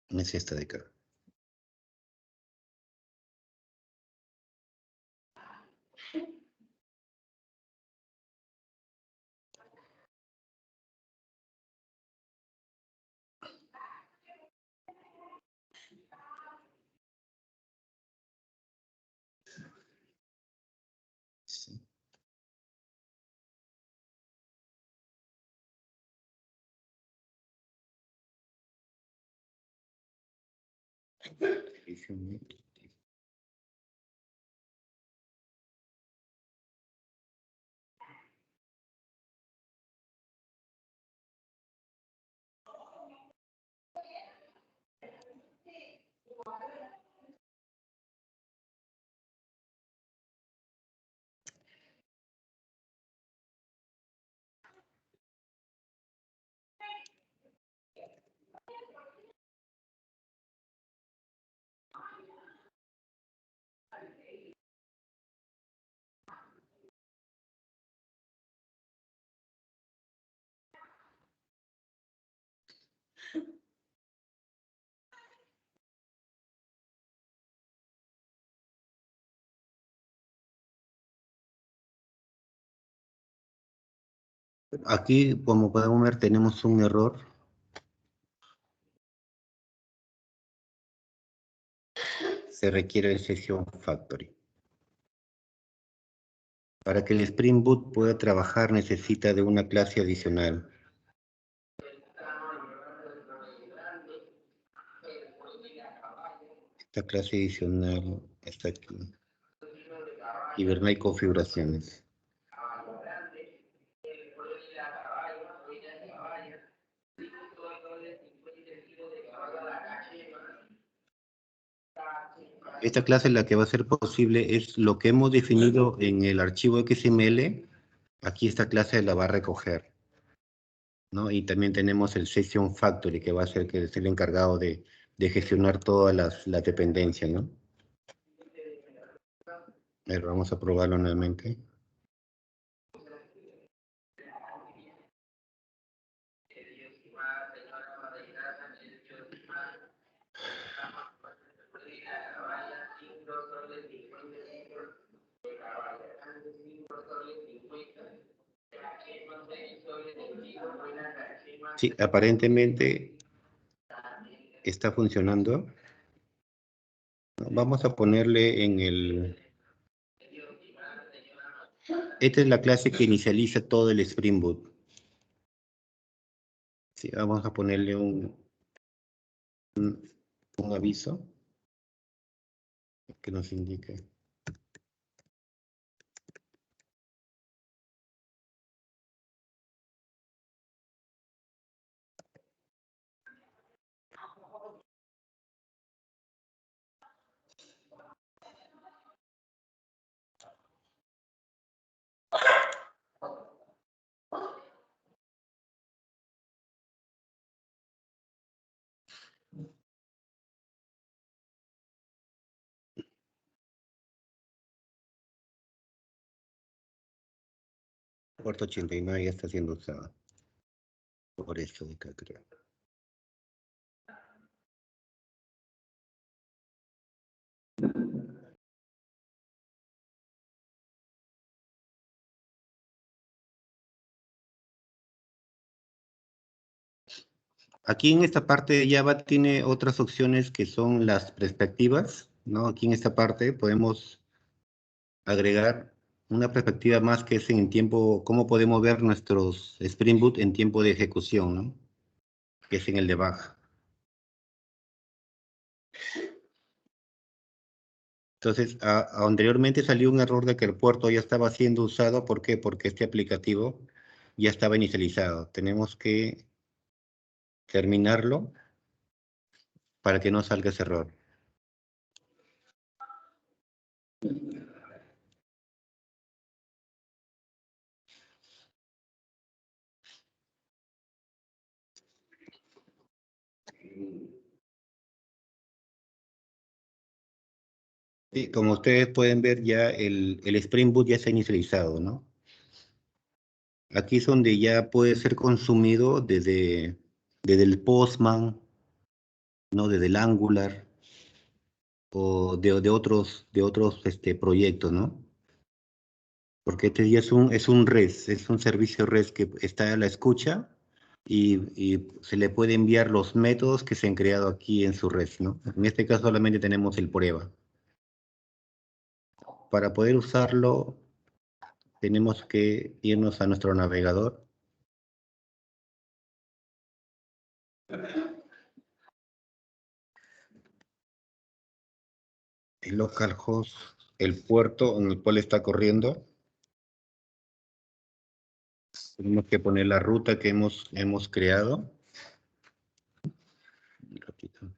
Es esta de acá. Aquí, como podemos ver, tenemos un error. Se requiere el Session Factory. Para que el Spring Boot pueda trabajar necesita de una clase adicional. Esta clase adicional está aquí. Hibernate configuraciones. Esta clase la que va a ser posible es lo que hemos definido en el archivo XML. Aquí esta clase la va a recoger, ¿no? Y también tenemos el Session Factory, que va a ser que es el encargado de gestionar todas las dependencias, ¿no? A ver, vamos a probarlo nuevamente. Sí, aparentemente está funcionando. Vamos a ponerle en el... Esta es la clase que inicializa todo el Spring Boot. Sí, vamos a ponerle un aviso que nos indique. Puerto 89 ya está siendo usado. Por eso de acá creo. Aquí en esta parte Java tiene otras opciones que son las perspectivas, ¿no? Aquí en esta parte podemos agregar una perspectiva más que es en tiempo, cómo podemos ver nuestros Spring Boot en tiempo de ejecución, ¿no? Que es en el debug. Entonces, anteriormente salió un error de que el puerto ya estaba siendo usado. ¿Por qué? Porque este aplicativo ya estaba inicializado. Tenemos que terminarlo para que no salga ese error. Sí, como ustedes pueden ver, ya el Spring Boot ya está inicializado, ¿no? Aquí es donde ya puede ser consumido desde el Postman, ¿no? Desde el Angular o de otros proyectos, ¿no? Porque este ya es un REST, es un servicio REST que está a la escucha y se le puede enviar los métodos que se han creado aquí en su REST, ¿no? En este caso solamente tenemos el prueba. Para poder usarlo, tenemos que irnos a nuestro navegador. el localhost, el puerto en el cual está corriendo. Tenemos que poner la ruta que hemos creado. Un ratito.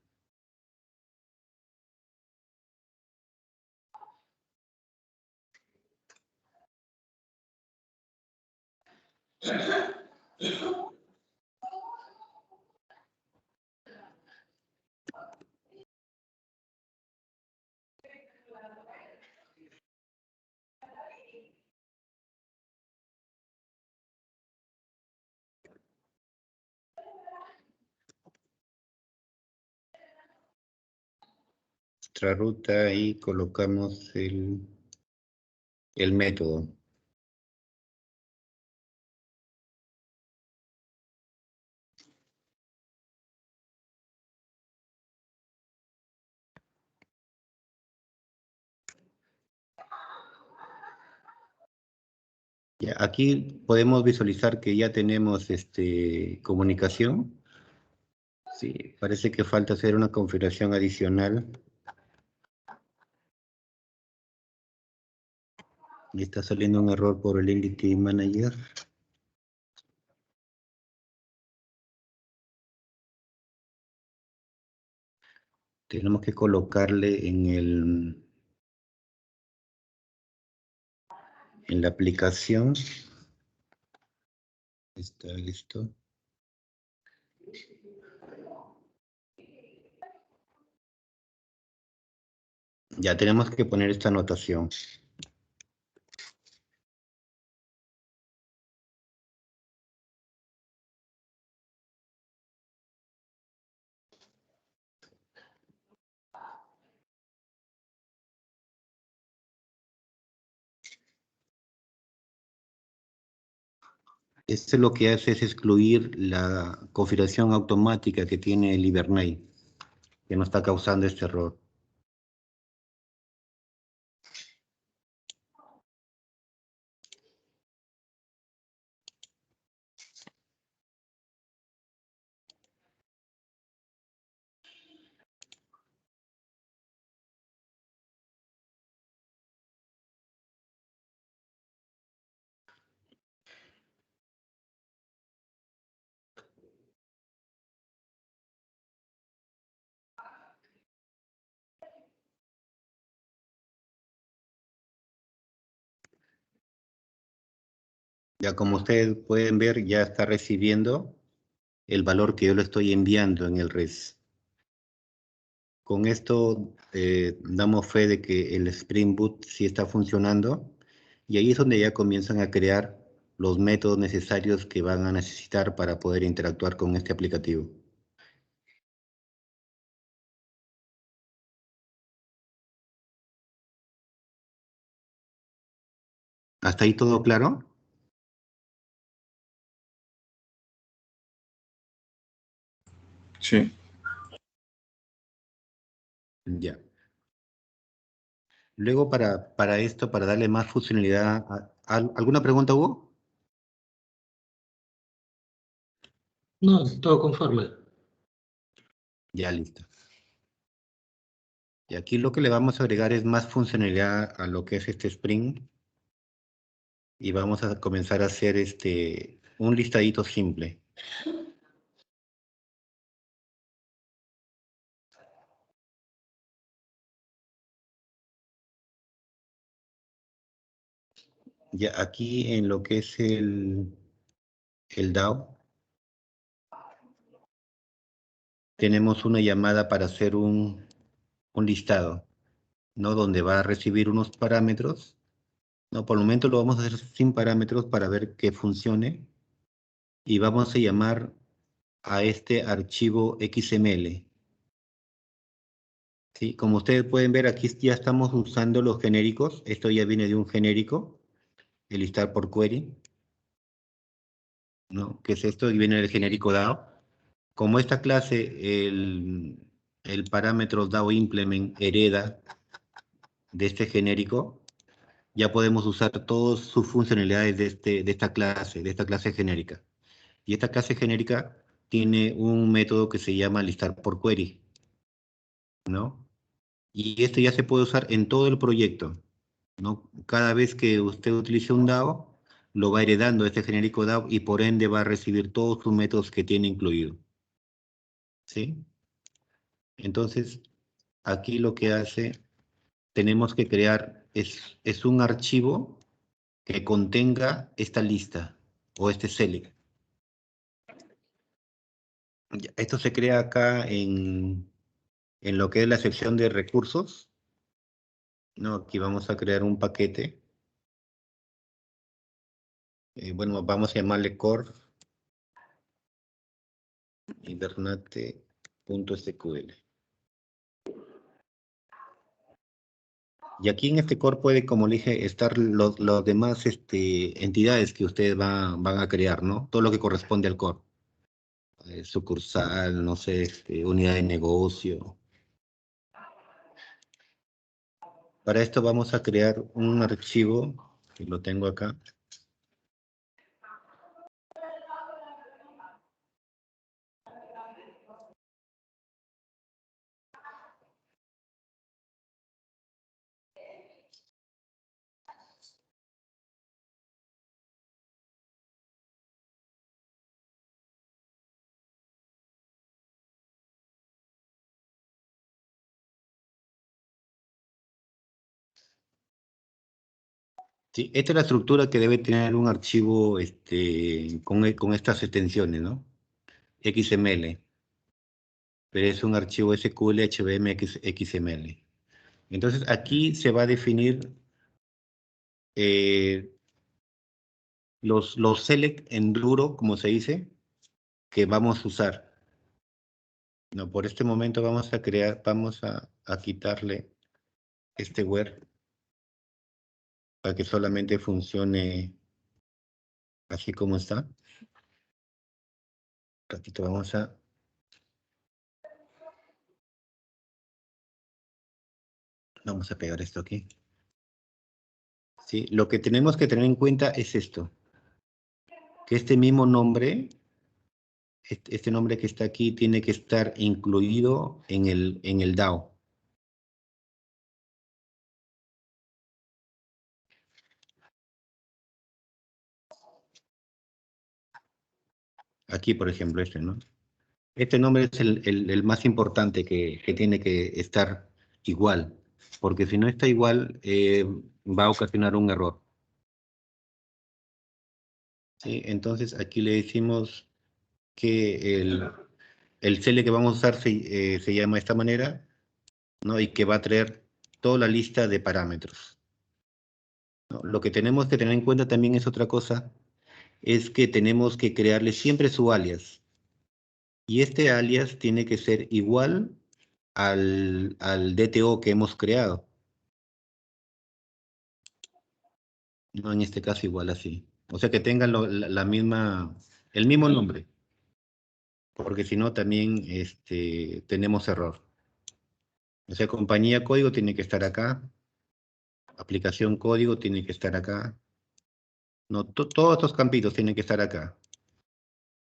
Nuestra ruta y colocamos el método. Ya, aquí podemos visualizar que ya tenemos comunicación. Sí, parece que falta hacer una configuración adicional. Y está saliendo un error por el Entity Manager. Tenemos que colocarle en la aplicación. Está listo. Ya tenemos que poner esta anotación. Esto lo que hace es excluir la configuración automática que tiene el Hibernate, que nos está causando este error. Ya como ustedes pueden ver, ya está recibiendo el valor que yo le estoy enviando en el res. Con esto damos fe de que el Spring Boot sí está funcionando, y ahí es donde ya comienzan a crear los métodos necesarios que van a necesitar para poder interactuar con este aplicativo. ¿Hasta ahí todo claro? Sí. Ya. Luego para esto, para darle más funcionalidad, ¿alguna pregunta, Hugo? No, todo conforme. Ya, listo. Y aquí lo que le vamos a agregar es más funcionalidad a lo que es este Spring. Y vamos a comenzar a hacer un listadito simple. Ya aquí en lo que es el DAO, tenemos una llamada para hacer un listado, ¿no? Donde va a recibir unos parámetros. No, por el momento lo vamos a hacer sin parámetros para ver que funcione. Y vamos a llamar a este archivo XML. ¿Sí? Como ustedes pueden ver, aquí ya estamos usando los genéricos. Esto ya viene de un genérico, el listar por query, ¿no? ¿Qué es esto? Y viene del genérico DAO. Como esta clase, el parámetro DAO implement hereda de este genérico, ya podemos usar todas sus funcionalidades de esta clase genérica. Y esta clase genérica tiene un método que se llama listar por query, ¿no? Y esto ya se puede usar en todo el proyecto, ¿no? Cada vez que usted utilice un DAO, lo va heredando este genérico DAO y por ende va a recibir todos sus métodos que tiene incluido. ¿Sí? Entonces, aquí lo que hace, tenemos que crear, es un archivo que contenga esta lista o este select. Esto se crea acá en lo que es la sección de recursos. No, aquí vamos a crear un paquete. Bueno, vamos a llamarle core hibernate.sql. Y aquí en este core puede, como le dije, estar los demás entidades que ustedes van a crear, ¿no? Todo lo que corresponde al core. Sucursal, no sé, unidad de negocio. Para esto vamos a crear un archivo, que lo tengo acá. Sí, esta es la estructura que debe tener un archivo con estas extensiones, ¿no? XML, pero es un archivo SQL HBM XML. Entonces aquí se va a definir los select en duro, como se dice, que vamos a usar. No, por este momento vamos a quitarle este where para que solamente funcione así como está. Ratito, vamos a pegar esto aquí. ¿Sí? Lo que tenemos que tener en cuenta es esto, que este mismo nombre, este nombre que está aquí, tiene que estar incluido en el DAO. Aquí, por ejemplo, ¿no? Este nombre es el más importante que tiene que estar igual, porque si no está igual, va a ocasionar un error. ¿Sí? Entonces, aquí le decimos que el CL que vamos a usar se llama de esta manera, ¿no? Y que va a traer toda la lista de parámetros, ¿no? Lo que tenemos que tener en cuenta también es otra cosa, es que tenemos que crearle siempre su alias. Y este alias tiene que ser igual al DTO que hemos creado. No, en este caso igual así. O sea que tengan el mismo nombre. Porque si no también tenemos error. O sea, compañía código tiene que estar acá. Aplicación código tiene que estar acá. No, todos estos campitos tienen que estar acá.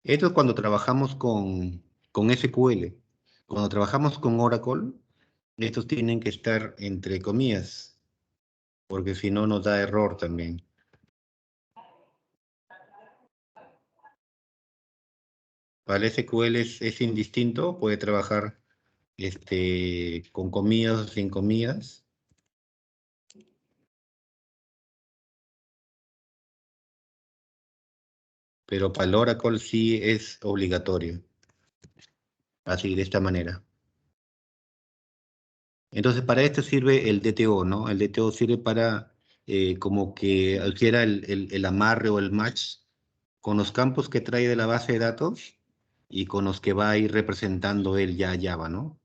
Esto es cuando trabajamos con SQL. Cuando trabajamos con Oracle, estos tienen que estar entre comillas, porque si no nos da error también. Para el SQL es indistinto, puede trabajar con comillas o sin comillas. Pero para el Oracle sí es obligatorio. Así, de esta manera. Entonces, para esto sirve el DTO, ¿no? El DTO sirve para como que hiciera el amarre o el match con los campos que trae de la base de datos y con los que va a ir representando él ya Java, ¿no?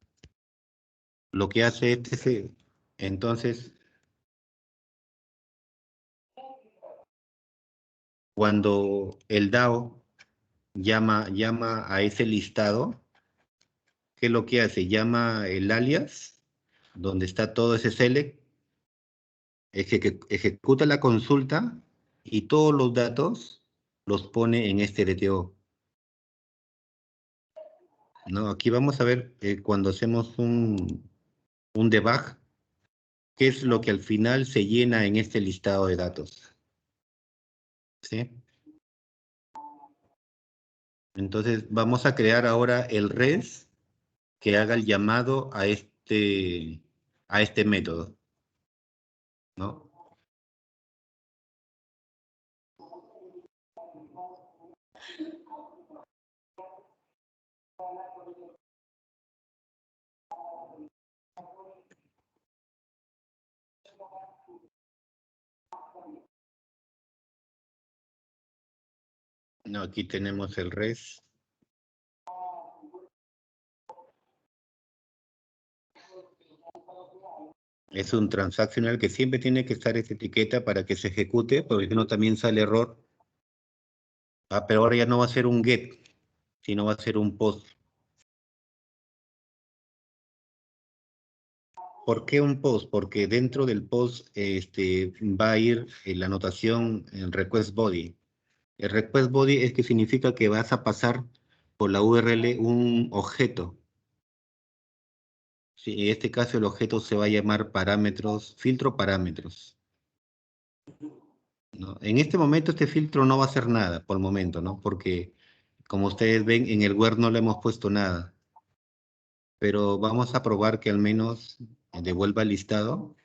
Lo que hace entonces, cuando el DAO llama a ese listado, ¿qué es lo que hace? Llama el alias, donde está todo ese select, ejecuta la consulta y todos los datos los pone en este DTO. ¿No? Aquí vamos a ver cuando hacemos un debug, que es lo que al final se llena en este listado de datos. ¿Sí? Entonces vamos a crear ahora el res que haga el llamado a este método, ¿no? No, aquí tenemos el res. Es un transaccional que siempre tiene que estar esta etiqueta para que se ejecute, porque si no también sale error. Ah, pero ahora ya no va a ser un get, sino va a ser un post. ¿Por qué un post? Porque dentro del post va a ir la anotación en request body. El request body es que significa que vas a pasar por la URL un objeto. Sí, en este caso el objeto se va a llamar parámetros, filtro parámetros, ¿no? En este momento este filtro no va a hacer nada por el momento, ¿no? Porque como ustedes ven en el Word no le hemos puesto nada. Pero vamos a probar que al menos devuelva el listado,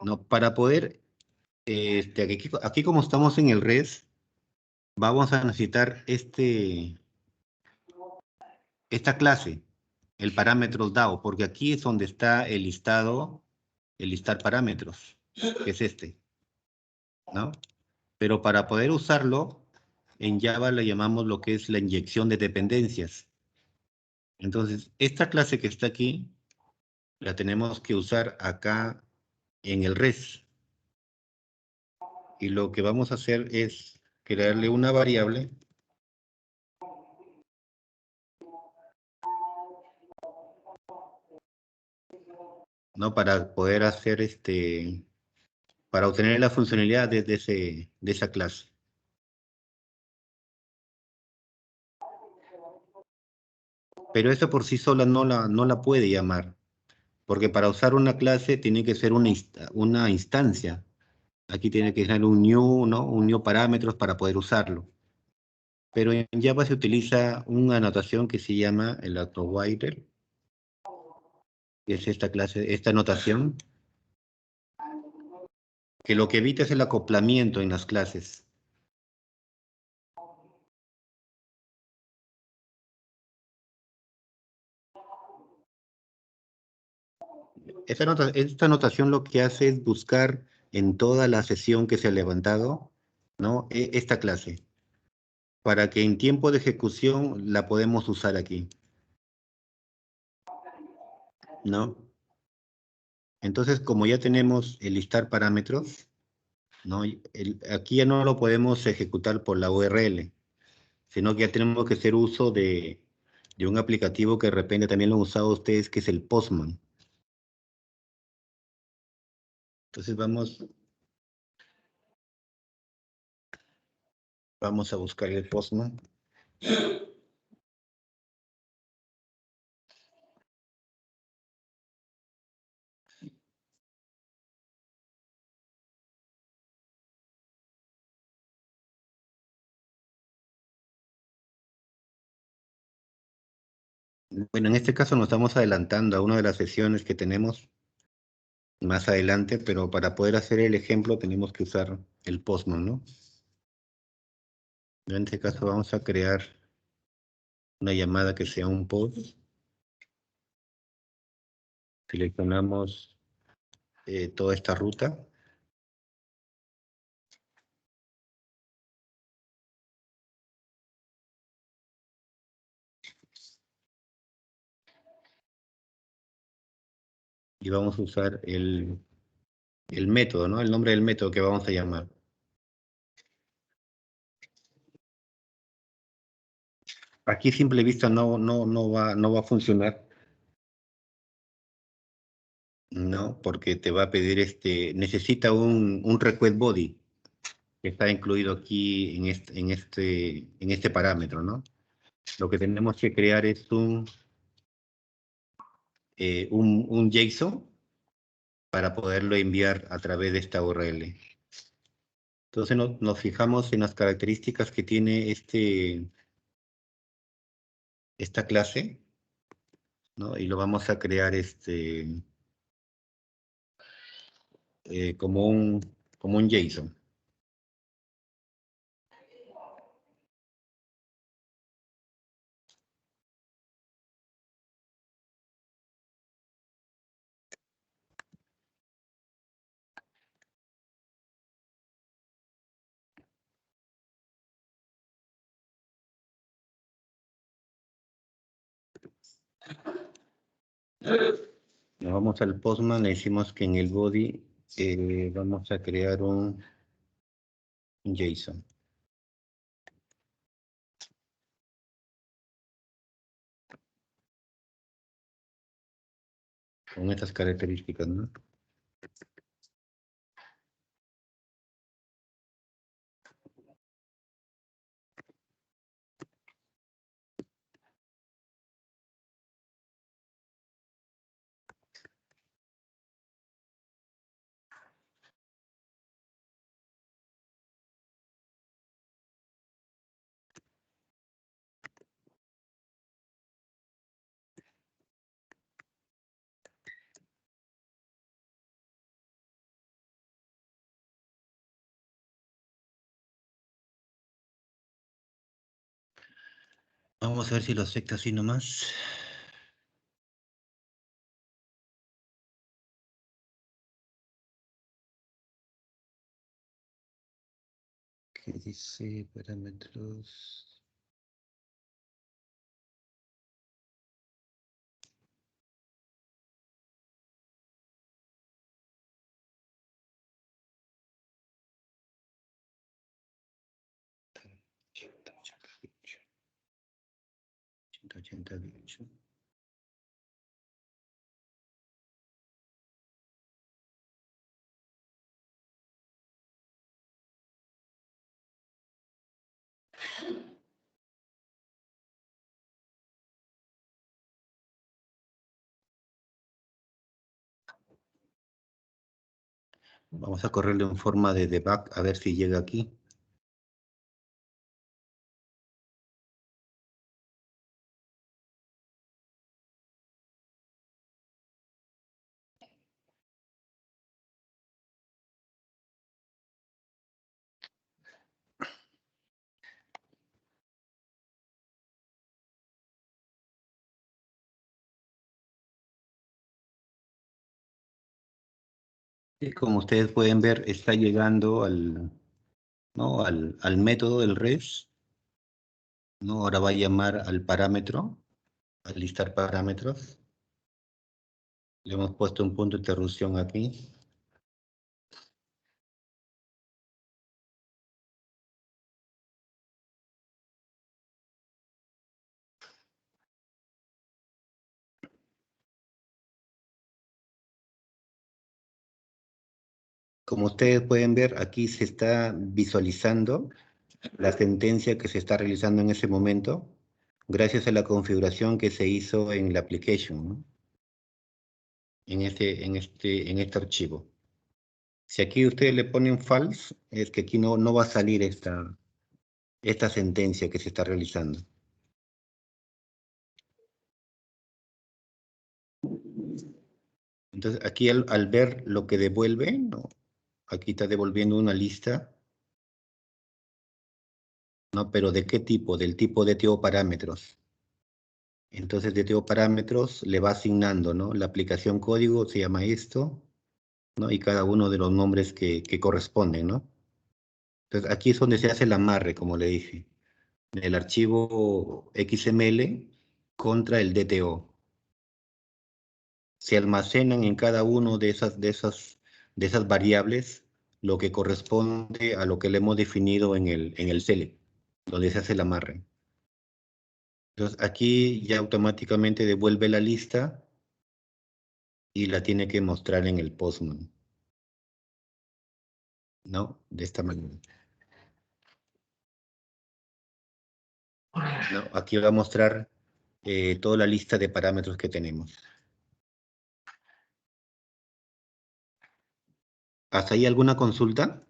¿no? Para poder, aquí como estamos en el res, vamos a necesitar esta clase, el parámetros DAO, porque aquí es donde está el listado, el listar parámetros, que es este, ¿no? Pero para poder usarlo, en Java le llamamos lo que es la inyección de dependencias. Entonces, esta clase que está aquí, la tenemos que usar acá en el res. Y lo que vamos a hacer es crearle una variable ¿no? Para poder hacer para obtener la funcionalidad de esa clase. Pero eso por sí sola no la puede llamar, porque para usar una clase tiene que ser una instancia. Aquí tiene que ser un new, ¿no? Un new parámetros para poder usarlo. Pero en Java se utiliza una anotación que se llama el autowriter, que es esta clase, esta anotación, que lo que evita es el acoplamiento en las clases. Esta anotación lo que hace es buscar en toda la sesión que se ha levantado, ¿no? Esta clase, para que en tiempo de ejecución la podemos usar aquí, ¿no? Entonces, como ya tenemos el listar parámetros, ¿no? Aquí ya no lo podemos ejecutar por la URL, sino que ya tenemos que hacer uso de un aplicativo que de repente también lo han usado ustedes, que es el Postman. Entonces vamos a buscar el Postman. Bueno, en este caso nos estamos adelantando a una de las sesiones que tenemos más adelante, pero para poder hacer el ejemplo tenemos que usar el Postman, ¿no? En este caso vamos a crear una llamada que sea un post. Seleccionamos toda esta ruta. Y vamos a usar el método, ¿no? El nombre del método que vamos a llamar. Aquí a simple vista no va a funcionar. No, porque te va a pedir necesita un request body que está incluido aquí en este parámetro, ¿no? Lo que tenemos que crear es un JSON para poderlo enviar a través de esta URL. Entonces nos fijamos en las características que tiene esta clase, ¿no? Y lo vamos a crear como un JSON. Nos vamos al Postman, le decimos que en el body vamos a crear un JSON. Con estas características, ¿no? Vamos a ver si lo acepta así nomás. ¿Qué dice? Parámetros. Vamos a correrlo en forma de debug a ver si llega aquí. Y como ustedes pueden ver, está llegando ¿no? al método del res, ¿no? Ahora va a llamar al parámetro, a listar parámetros. Le hemos puesto un punto de interrupción aquí. Como ustedes pueden ver, aquí se está visualizando la sentencia que se está realizando en ese momento, gracias a la configuración que se hizo en la application, ¿no? En este archivo. Si aquí ustedes le ponen false, es que aquí no va a salir esta sentencia que se está realizando. Entonces, aquí al ver lo que devuelve, ¿no? Aquí está devolviendo una lista, ¿no? Pero ¿de qué tipo? Del tipo de DTO parámetros. Entonces, DTO parámetros le va asignando, ¿no? La aplicación código se llama esto, ¿no? Y cada uno de los nombres que corresponden, ¿no? Entonces, aquí es donde se hace el amarre, como le dije. El archivo XML contra el DTO. Se almacenan en cada uno de esas variables lo que corresponde a lo que le hemos definido en el select, donde se hace el amarre. Entonces aquí ya automáticamente devuelve la lista y la tiene que mostrar en el Postman, ¿no? De esta manera. ¿No? Aquí va a mostrar toda la lista de parámetros que tenemos. ¿Hasta ahí alguna consulta?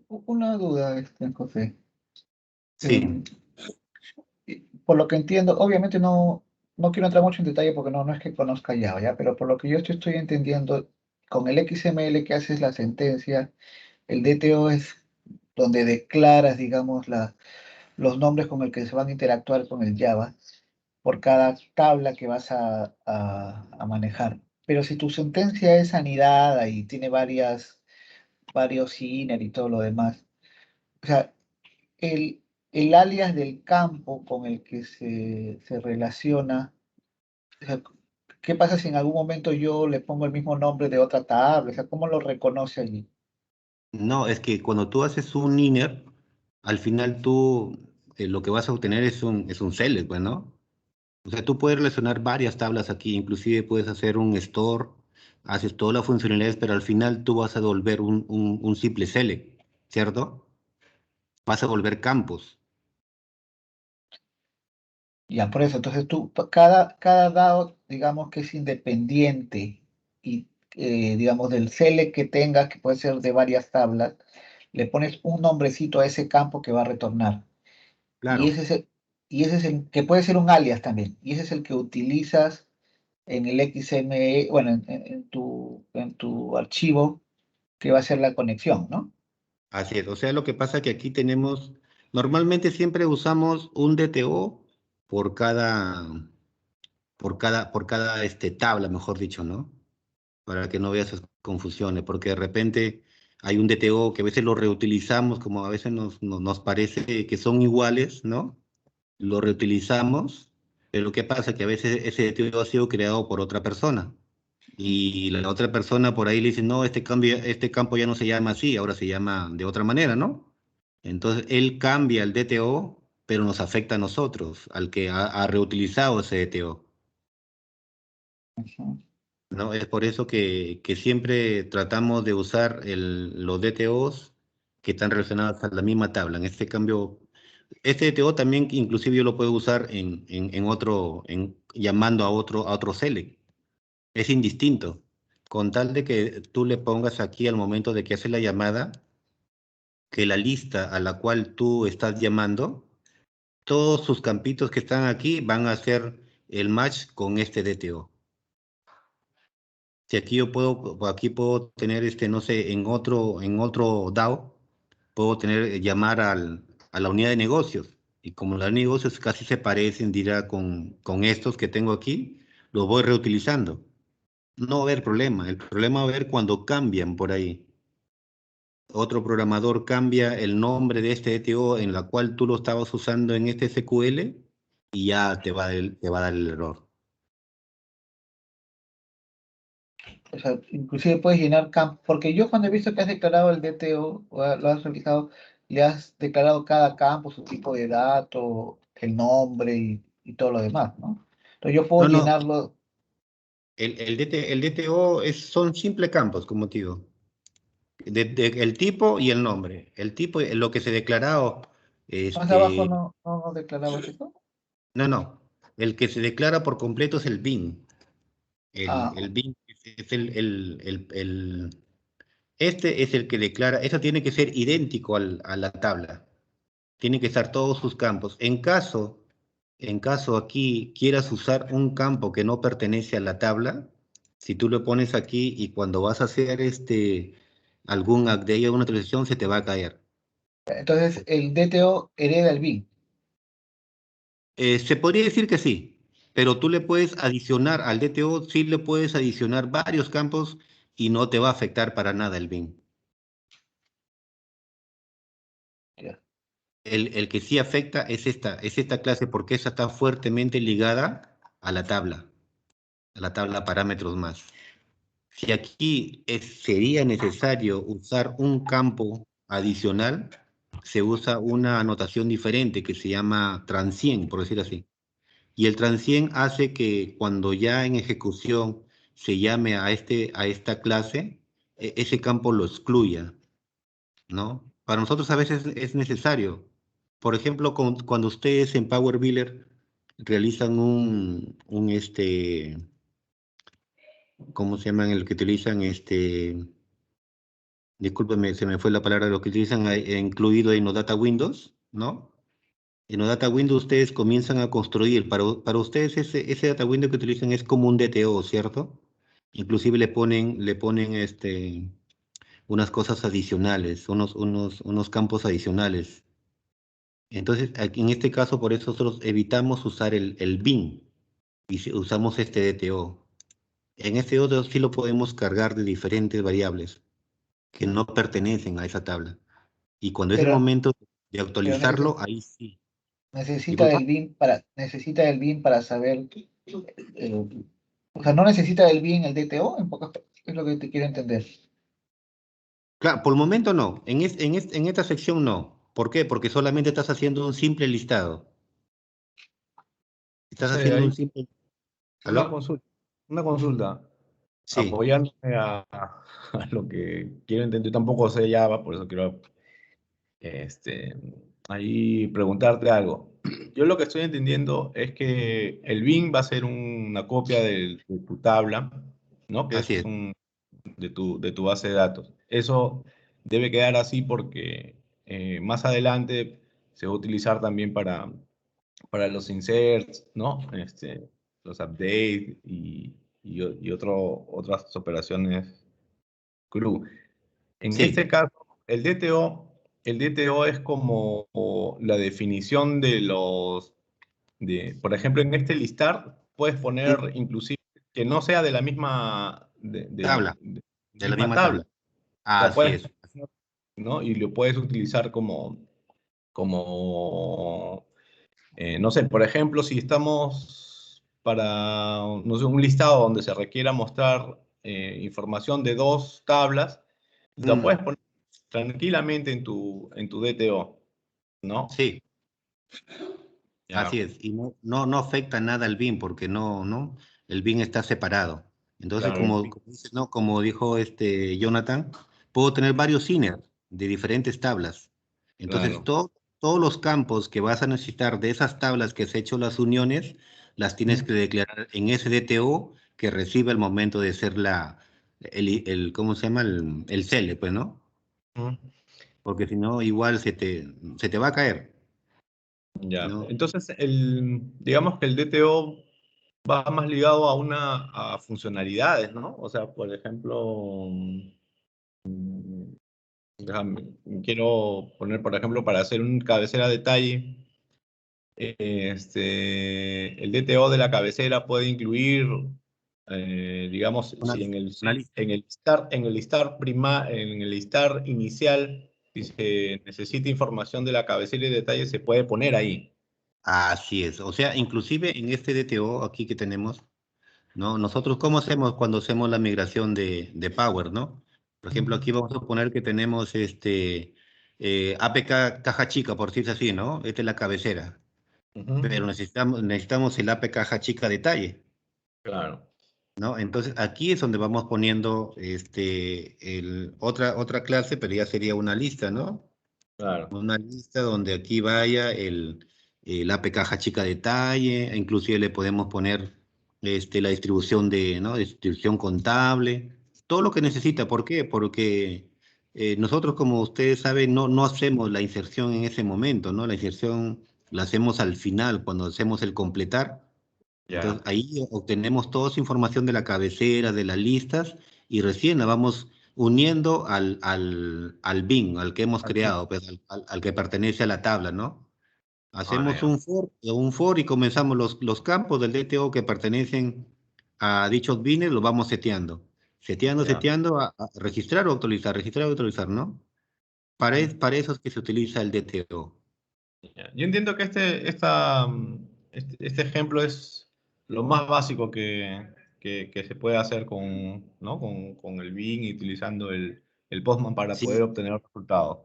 Una duda, José. Sí. Por lo que entiendo, obviamente no quiero entrar mucho en detalle porque no es que conozca Java, ¿ya? Pero por lo que yo estoy entendiendo, con el XML que haces la sentencia, el DTO es donde declaras, digamos, los nombres con el que se van a interactuar con el Java por cada tabla que vas a manejar. Pero si tu sentencia es anidada y tiene varios inner y todo lo demás, o sea, el alias del campo con el que se relaciona, o sea, ¿qué pasa si en algún momento yo le pongo el mismo nombre de otra tabla? O sea, ¿cómo lo reconoce allí? No, es que cuando tú haces un inner, al final tú lo que vas a obtener es un select, pues, ¿no? O sea, tú puedes relacionar varias tablas aquí, inclusive puedes hacer un store, haces todas las funcionalidades, pero al final tú vas a devolver un simple select, ¿cierto? Vas a volver campos. Ya, por eso, entonces cada dado, digamos que es independiente y, digamos, del select que tengas, que puede ser de varias tablas, le pones un nombrecito a ese campo que va a retornar. Y Claro, ese es el que puede ser un alias también. Y ese es el que utilizas en el XML, bueno, en tu archivo que va a ser la conexión, ¿no? así es. O sea, lo que pasa es que aquí tenemos, normalmente siempre usamos un DTO por cada, por cada tabla, mejor dicho, ¿no? Para que no veas esas confusiones, porque de repente hay un DTO que a veces lo reutilizamos, como a veces nos parece que son iguales, ¿no? Lo reutilizamos, pero ¿qué pasa? Que a veces ese DTO ha sido creado por otra persona. Y la otra persona por ahí le dice, no, este campo ya no se llama así, ahora se llama de otra manera, ¿no? Entonces él cambia el DTO, pero nos afecta a nosotros, al que ha reutilizado ese DTO. Ujú. ¿No? Es por eso que siempre tratamos de usar los DTOs que están relacionados a la misma tabla. En este cambio, este DTO también inclusive yo lo puedo usar llamando a otro select. Es indistinto. Con tal de que tú le pongas aquí al momento de que hace la llamada, que la lista a la cual tú estás llamando, todos sus campitos que están aquí van a hacer el match con este DTO. Si aquí puedo tener, no sé, en otro DAO, puedo llamar a la unidad de negocios. Y como la unidad de negocios casi se parecen, dirá, con estos que tengo aquí, los voy reutilizando. No va a haber problema. El problema va a haber cuando cambian por ahí. Otro programador cambia el nombre de este ETO en la cual tú lo estabas usando en este SQL y ya te va a dar el error. O sea, inclusive puedes llenar campos, porque yo cuando he visto que has declarado el DTO lo has realizado, le has declarado cada campo, su tipo de dato, el nombre y todo lo demás, ¿no? Entonces yo puedo No, no, llenarlo. el DTO son simples campos, como te digo. El tipo y el nombre. El tipo, lo que se declarado, Más abajo este, no declarabas eso. no. El que se declara por completo es el bin. El, Ah, el bin es este es el que declara, eso tiene que ser idéntico a la tabla. Tiene que estar todos sus campos. En caso aquí quieras usar un campo que no pertenece a la tabla, si tú lo pones aquí y cuando vas a hacer algún update o una actualización se te va a caer. entonces el DTO hereda el bin. Se podría decir que sí, pero tú le puedes adicionar al DTO, sí le puedes adicionar varios campos y no te va a afectar para nada el bin. Ya. El que sí afecta es esta clase porque esa está fuertemente ligada a la tabla parámetros más. Si aquí sería necesario usar un campo adicional, se usa una anotación diferente que se llama transient, por decir así. Y el transient hace que cuando ya en ejecución se llame a esta clase, ese campo lo excluya, ¿no? Para nosotros a veces es necesario. Por ejemplo, cuando ustedes en Power Biller realizan ¿cómo se llaman el que utilizan discúlpeme, se me fue la palabra, lo que utilizan incluido en los data windows, ¿no? En los data windows ustedes comienzan a construir, para ustedes ese data window que utilizan es como un DTO, ¿cierto? Inclusive le ponen unas cosas adicionales, unos campos adicionales. Entonces, aquí, en este caso, por eso nosotros evitamos usar el bin y usamos este DTO. En este otro sí lo podemos cargar de diferentes variables que no pertenecen a esa tabla. Y cuando es el Pero, momento de pero actualizarlo, ahí sí. necesita Disculpa. necesita del bin para saber, eh, o sea, no necesita del bin el DTO, en pocas palabras, es lo que te quiero entender. Claro, por el momento no. En esta sección no. ¿Por qué? Porque solamente estás haciendo un simple listado. No Estás sé, haciendo un hay simple... una ¿Aló? consulta. Una consulta. Sí. Apoyándome a lo que quiero entender, tampoco sé Java, por eso quiero este, ahí preguntarte algo. Yo lo que estoy entendiendo es que el bin va a ser una copia de tu tabla, ¿no? Que Así es es. de tu base de datos. Eso debe quedar así porque más adelante se va a utilizar también para los inserts, ¿no? Los updates otras operaciones CRUD. En Sí. este caso, el DTO es como la definición por ejemplo, en este listar puedes poner Mm, inclusive que no sea de la misma, tabla. de la De la misma misma tabla. tabla. O sea, Así puedes, es. ¿no? Y lo puedes utilizar como no sé, por ejemplo, si estamos para, no sé, un listado donde se requiera mostrar información de dos tablas, la Mm, puedes poner tranquilamente en tu DTO, ¿no? sí. Ya, Así es, y no afecta nada al BIM porque no, el BIM está separado. Entonces, claro, como dices, ¿no? Como dijo Jonathan, puedo tener varios cines de diferentes tablas. Entonces, claro. todos los campos que vas a necesitar de esas tablas que has hecho las uniones, las tienes que declarar en ese DTO que recibe al momento de ser ¿cómo se llama? El CELE, pues, ¿no? Ujú. Porque si no, igual se te va a caer, Ya, ¿no? entonces digamos que el DTO va más ligado a funcionalidades, ¿no? O sea, por ejemplo, quiero poner, por ejemplo, para hacer un cabecera detalle, el DTO de la cabecera puede incluir, digamos, Una, si en el, una lista. en el listar inicial, si se necesita información de la cabecera y detalle, se puede poner ahí. Así es, o sea, inclusive en este DTO aquí que tenemos, ¿no? Nosotros, ¿cómo hacemos cuando hacemos la migración de Power, ¿no? Por ejemplo, aquí vamos a poner que tenemos APK caja chica, por decirlo así, ¿no? Esta es la cabecera, Ujú. pero necesitamos el APK caja chica detalle, Claro, ¿no? Entonces aquí es donde vamos poniendo otra clase, pero ya sería una lista, ¿no? claro. Una lista donde aquí vaya el APK caja chica detalle, inclusive le podemos poner la distribución ¿no? Distribución contable, todo lo que necesita. ¿Por qué? Porque nosotros, como ustedes saben, no hacemos la inserción en ese momento, ¿no? La inserción la hacemos al final, cuando hacemos el completar. Entonces Ya, ahí obtenemos toda esa información de la cabecera, de las listas, y recién la vamos uniendo al bin, al que hemos aquí. creado, pues, al que pertenece a la tabla, ¿no? Hacemos Ya, un for y comenzamos los campos del DTO que pertenecen a dichos bines, los vamos seteando. ya. Seteando, a registrar o actualizar, ¿no? Para eso es que se utiliza el DTO. Ya. Yo entiendo que este ejemplo es lo más básico que se puede hacer ¿no? con el Bing y utilizando el Postman para poder Sí, obtener resultados,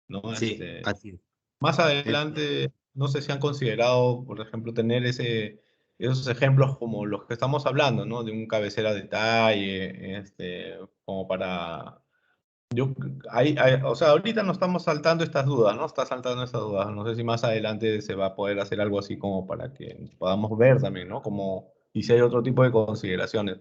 ¿no? sí, así es. Más Eh, adelante, no sé si han considerado, por ejemplo, tener esos ejemplos como los que estamos hablando, ¿no? De un cabecera detalle, como o sea, ahorita no estamos saltando estas dudas, ¿no? Está saltando estas dudas. No sé si más adelante se va a poder hacer algo así como para que podamos ver también, ¿no? Como, y si hay otro tipo de consideraciones.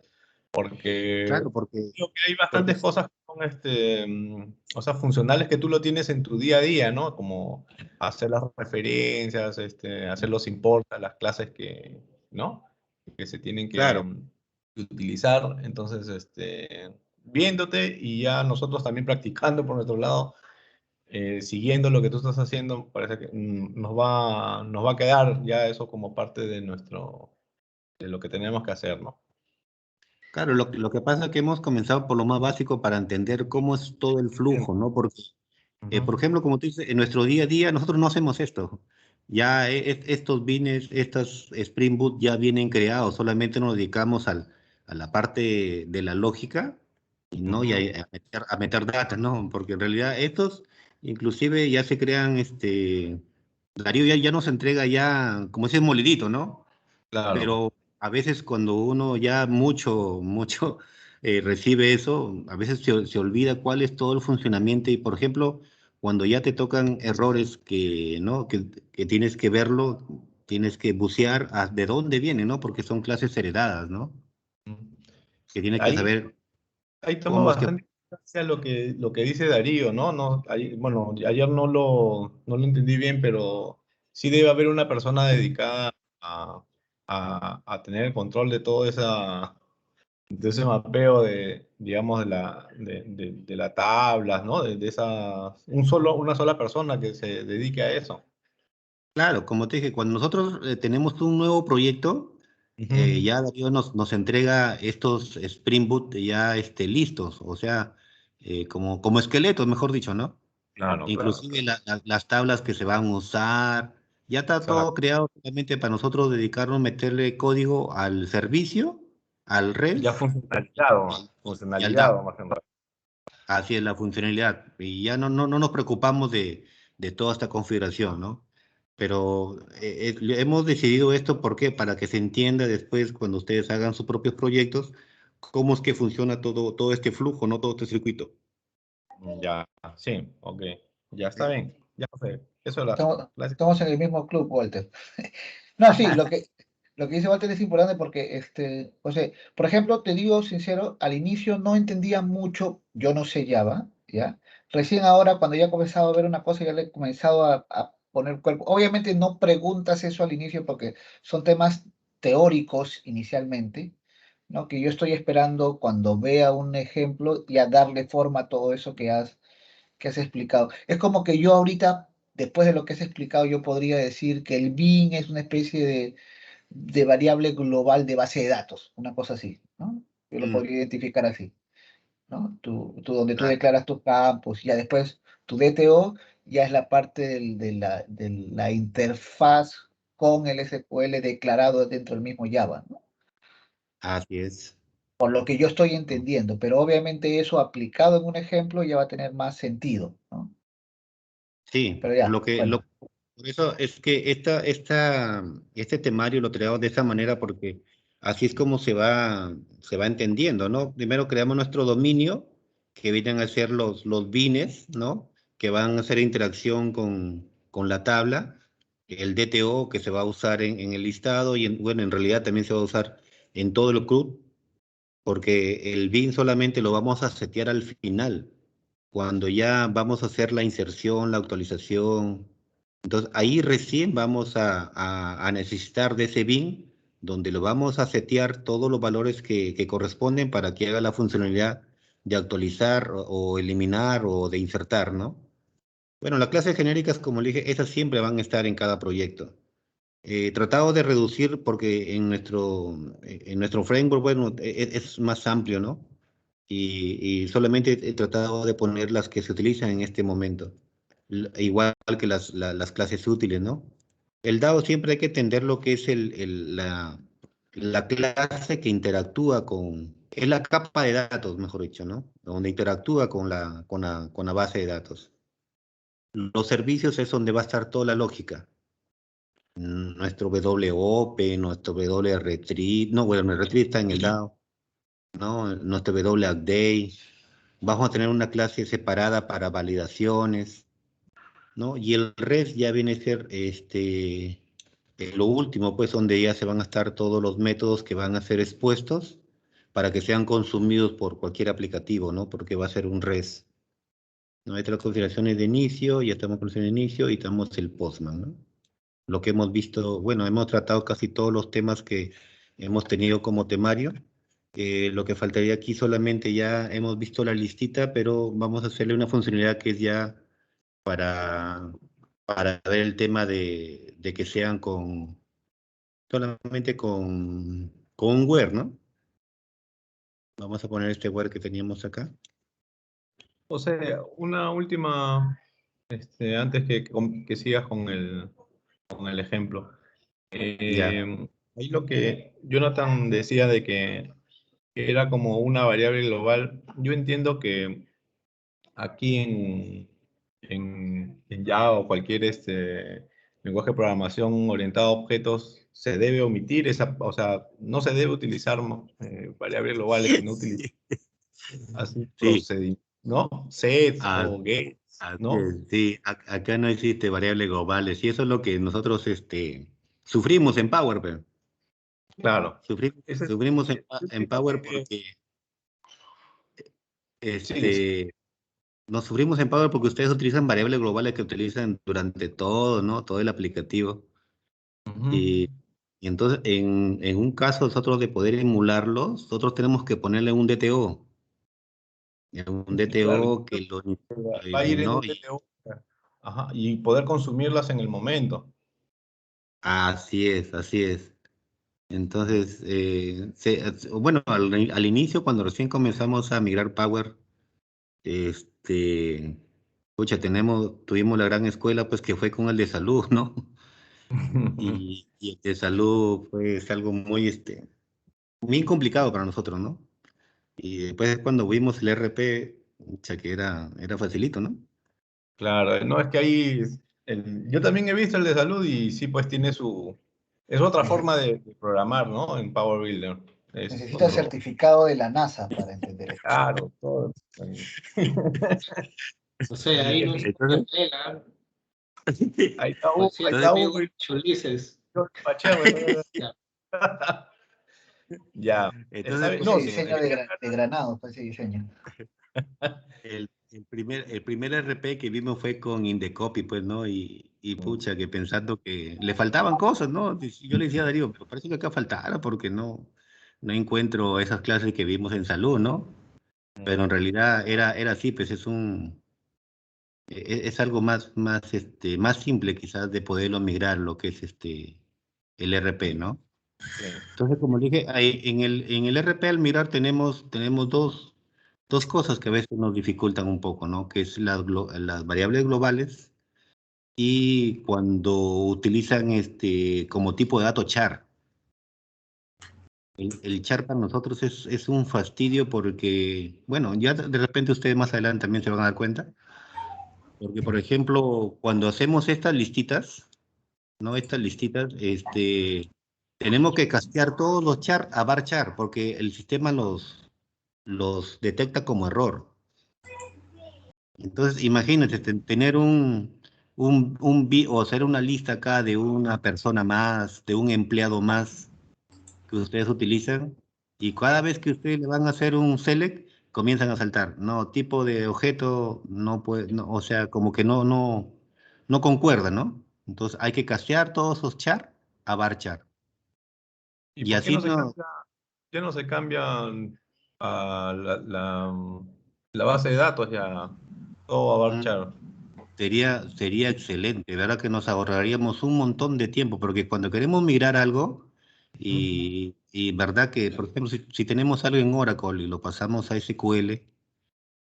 Porque Claro, porque, creo que hay porque bastantes cosas que son, o sea, funcionales que tú lo tienes en tu día a día, ¿no? Como hacer las referencias, hacer los imports, las clases que, ¿no? Que se tienen claro, que utilizar. Entonces, viéndote y ya nosotros también practicando por nuestro lado, siguiendo lo que tú estás haciendo, parece que nos va a quedar ya eso como parte de lo que tenemos que hacer, ¿no? claro, lo que pasa es que hemos comenzado por lo más básico para entender cómo es todo el flujo, ¿no? Porque, por Ujú. ejemplo, como tú dices, en nuestro día a día nosotros no hacemos esto. Ya estos bines, estas Spring Boot ya vienen creados, solamente nos dedicamos a la parte de la lógica, ¿no? Y Ujú. a meter datos, ¿no? Porque en realidad estos inclusive ya se crean, Darío ya nos entrega ya, como ese molidito, ¿no? Claro. Pero a veces cuando uno ya mucho recibe eso, a veces se olvida cuál es todo el funcionamiento y, por ejemplo, cuando ya te tocan errores que, ¿no? que tienes que verlo, tienes que bucear de dónde viene, ¿no? Porque son clases heredadas, ¿no? Que tienes que Ahí, saber ahí tomo cómo es que... bastante importancia lo que dice Darío, ¿no? No, bueno, ayer no lo entendí bien, pero sí debe haber una persona dedicada a tener el control de todo de ese mapeo de, digamos, de las tablas, ¿no? De esas, una sola persona que se dedique a eso. Claro, como te dije, cuando nosotros tenemos un nuevo proyecto, Ujú. ya Darío nos entrega estos Spring Boot ya listos, o sea, como esqueletos, mejor dicho, ¿no? Claro, claro, Inclusive claro. las tablas que se van a usar, ya está todo Exacto. creado solamente para nosotros dedicarnos a meterle código al servicio, al Ya REST y al funcionalidad, DAO. más en realidad. Así es la funcionalidad. Y ya no nos preocupamos de toda esta configuración, ¿no? Pero hemos decidido esto, ¿por qué? Para que se entienda después, cuando ustedes hagan sus propios proyectos, cómo es que funciona todo este flujo, ¿no? Todo este circuito. Ya, sí, ok. Ya está ¿Sí? bien. Ya sé. Eso es Estamos, la- estamos en el mismo club, Walter. No, sí, lo que dice Walter es importante porque, o sea, por ejemplo, te digo sincero, al inicio no entendía mucho, yo no sé Java, ¿ya? Recién ahora, cuando ya he comenzado a ver una cosa, ya le he comenzado a poner cuerpo. Obviamente no preguntas eso al inicio porque son temas teóricos inicialmente, ¿no? Que yo estoy esperando cuando vea un ejemplo y a darle forma a todo eso que has explicado. Es como que yo ahorita, después de lo que has explicado, yo podría decir que el bin es una especie de variable global de base de datos, una cosa así, ¿no? Yo lo Mm, podría identificar así, ¿no? Donde tú claro. declaras tus campos, ya después tu DTO ya es la parte de la interfaz con el SQL declarado dentro del mismo Java, ¿no? Así es. Por lo que yo estoy entendiendo, pero obviamente eso aplicado en un ejemplo ya va a tener más sentido, ¿no? Sí, Pero ya, bueno. por eso es que este temario lo creamos de esa manera porque así es como se va entendiendo, ¿no? Primero creamos nuestro dominio, que vienen a ser los bines, ¿no? Que van a hacer interacción con la tabla, el DTO que se va a usar en el listado y bueno, en realidad también se va a usar en todo el CRUD, porque el bin solamente lo vamos a setear al final cuando ya vamos a hacer la inserción, la actualización. Entonces ahí recién vamos a necesitar de ese bin donde lo vamos a setear todos los valores que corresponden para que haga la funcionalidad de actualizar o eliminar o de insertar, ¿no? Bueno, las clases genéricas, como le dije, esas siempre van a estar en cada proyecto. Tratado de reducir porque en nuestro framework, bueno, es más amplio, ¿no? Y solamente he tratado de poner las que se utilizan en este momento, igual que las clases útiles, ¿no? El DAO siempre hay que entender lo que es la clase que interactúa es la capa de datos, mejor dicho, ¿no? Donde interactúa con la base de datos. Los servicios es donde va a estar toda la lógica. Nuestro WOP, nuestro WRetrieve, no, bueno, el retrieve está en el DAO, ¿no? Nuestro WACDAY. Vamos a tener una clase separada para validaciones, ¿no? Y el REST ya viene a ser lo último, pues, donde ya se van a estar todos los métodos que van a ser expuestos para que sean consumidos por cualquier aplicativo, ¿no? Porque va a ser un REST. ¿No? Hay las configuraciones de inicio, ya estamos con el inicio y tenemos el Postman, ¿no? Lo que hemos visto, bueno, hemos tratado casi todos los temas que hemos tenido como temario. Lo que faltaría aquí solamente ya hemos visto la listita, pero vamos a hacerle una funcionalidad que es ya para, para ver el tema de que sean solamente con un where, ¿no? Vamos a poner este where que teníamos acá. O sea, una última, antes que sigas con el ejemplo. Ya. Ahí lo que Jonathan decía de que era como una variable global, yo entiendo que aquí en Java o cualquier lenguaje de programación orientado a objetos, se debe omitir o sea, no se debe utilizar variables globales, sino utilizar así Sí, ¿no? Sets ah, o gets, así ¿no? es, sí, acá no existe variables globales y eso es lo que nosotros sufrimos en Power, pero Claro. sufrimos Yo en entiendo Power que, porque sí, sí. este, nos sufrimos en Power porque ustedes utilizan variables globales que utilizan durante todo, ¿no? Todo el aplicativo. Ujú. Y entonces, en un caso nosotros de poder emularlos, nosotros tenemos que ponerle un DTO. Un Claro, DTO que lo va a ir en ¿no? un TTO. Ajá, y poder consumirlas en el momento. Así es, así es. Entonces, bueno, al inicio, cuando recién comenzamos a migrar Power, pucha, tuvimos la gran escuela, pues que fue con el de salud, ¿no? Y el de salud fue algo muy complicado para nosotros, ¿no? Y después cuando vimos el RP, pucha, que era facilito, ¿no? Claro, no es que ahí, yo también he visto el de salud y sí, pues tiene es otra Nece- forma de programar, ¿no? En Power Builder. Es Necesitas otro, certificado de la NASA para entender esto. claro, todo. O sea, ahí no es Entonces, tela, Ahí está Hugo, ahí cualquier está entonces, Hugo y chulices. yo, Pacheco, ¿no? Ya. Ya, está entonces, bien. Ese No, sí, diseño de Granados, fue ese diseño. el primer RP que vimos fue con Indecopy, pues, ¿no? Y Mm. pucha, que pensando que le faltaban cosas, ¿no? Yo le decía a Darío, pero parece que acá faltara porque no encuentro esas clases que vimos en salud, ¿no? Pero en realidad era así, pues es algo más simple quizás de poderlo migrar lo que es el RP, Sí, ¿no? sí. Entonces, como dije, ahí en el RP al mirar tenemos dos cosas que a veces nos dificultan un poco, ¿no? Que es las variables globales y cuando utilizan como tipo de dato char. El char para nosotros es un fastidio porque, bueno, ya de repente ustedes más adelante también se van a dar cuenta, porque por ejemplo, cuando hacemos estas listitas, ¿no? Estas listitas, tenemos que castear todos los char a varchar, porque el sistema los detecta como error. Entonces, imagínate tener o hacer una lista acá de una persona más, de un empleado más que ustedes utilizan, y cada vez que ustedes le van a hacer un select, comienzan a saltar. No, tipo de objeto no puede, no, o sea, como que no concuerda, ¿no? Entonces hay que castear todos esos char a varchar. ¿Y Y por qué así no se no. cambia, ya no se cambian a la base de datos ya? Todo a mm, Varchar. sería excelente, ¿verdad? Que nos ahorraríamos un montón de tiempo, porque cuando queremos migrar algo, y verdad que, por ejemplo, si tenemos algo en Oracle y lo pasamos a SQL,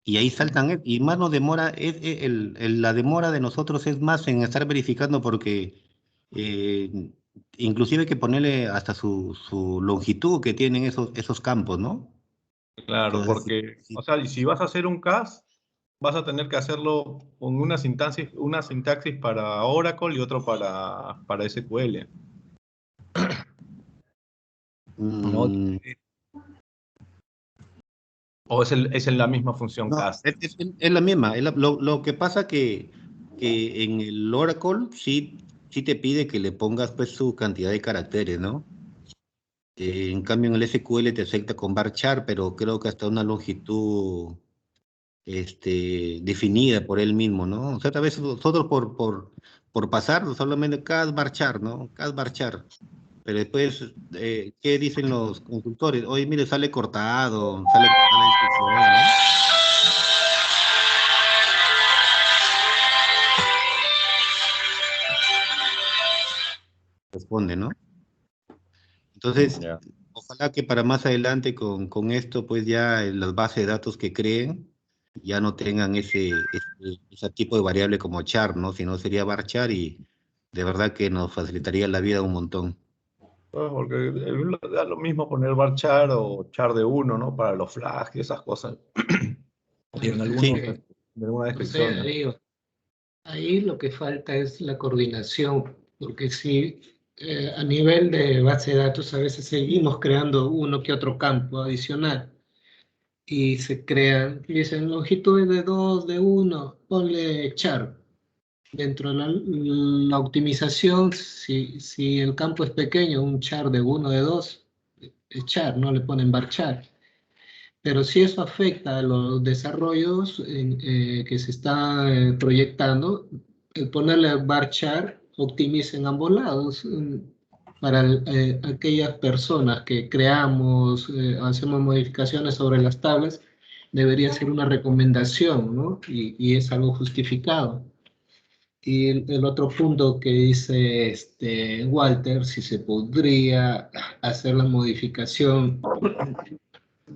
y ahí saltan, y más nos demora, la demora de nosotros es más en estar verificando porque inclusive hay que ponerle hasta su longitud que tienen esos campos, ¿no? Claro, Entonces, porque, o sea, y si vas a hacer un cast, vas a tener que hacerlo con una sintaxis para Oracle y otro para SQL. ¿No? mm, ¿O es en la misma función No, cast? es la misma. Lo que pasa que en el Oracle sí te pide que le pongas pues su cantidad de caracteres, ¿no? En cambio en el SQL te acepta con varchar, pero creo que hasta una longitud definida por él mismo, ¿no? O sea, tal vez nosotros por pasar solamente cada varchar, ¿no? Cada varchar. Pero después, ¿qué dicen los consultores? Oye, mire, sale cortada la descripción, ¿no? Responde, ¿no? Entonces, Ya. ojalá que para más adelante con esto, pues ya en las bases de datos que creen ya no tengan ese tipo de variable como char, ¿no? Si no sería varchar y de verdad que nos facilitaría la vida un montón. Pues porque da lo mismo poner varchar o char de uno, ¿no? Para los flags y esas cosas. Y en Sí, alguna O sea, descripción, ¿no? digo, ahí lo que falta es la coordinación, porque si a nivel de base de datos a veces seguimos creando uno que otro campo adicional y se crean, dicen longitudes de 2 de uno, ponle char. Dentro de la optimización, si el campo es pequeño, un char de uno de 2 es char, no le ponen varchar. Pero si eso afecta a los desarrollos que se están proyectando, el ponerle varchar optimiza en ambos lados. Para aquellas personas que creamos, hacemos modificaciones sobre las tablas, debería ser una recomendación, ¿no? Y es algo justificado. Y el otro punto que dice Walter, si se podría hacer la modificación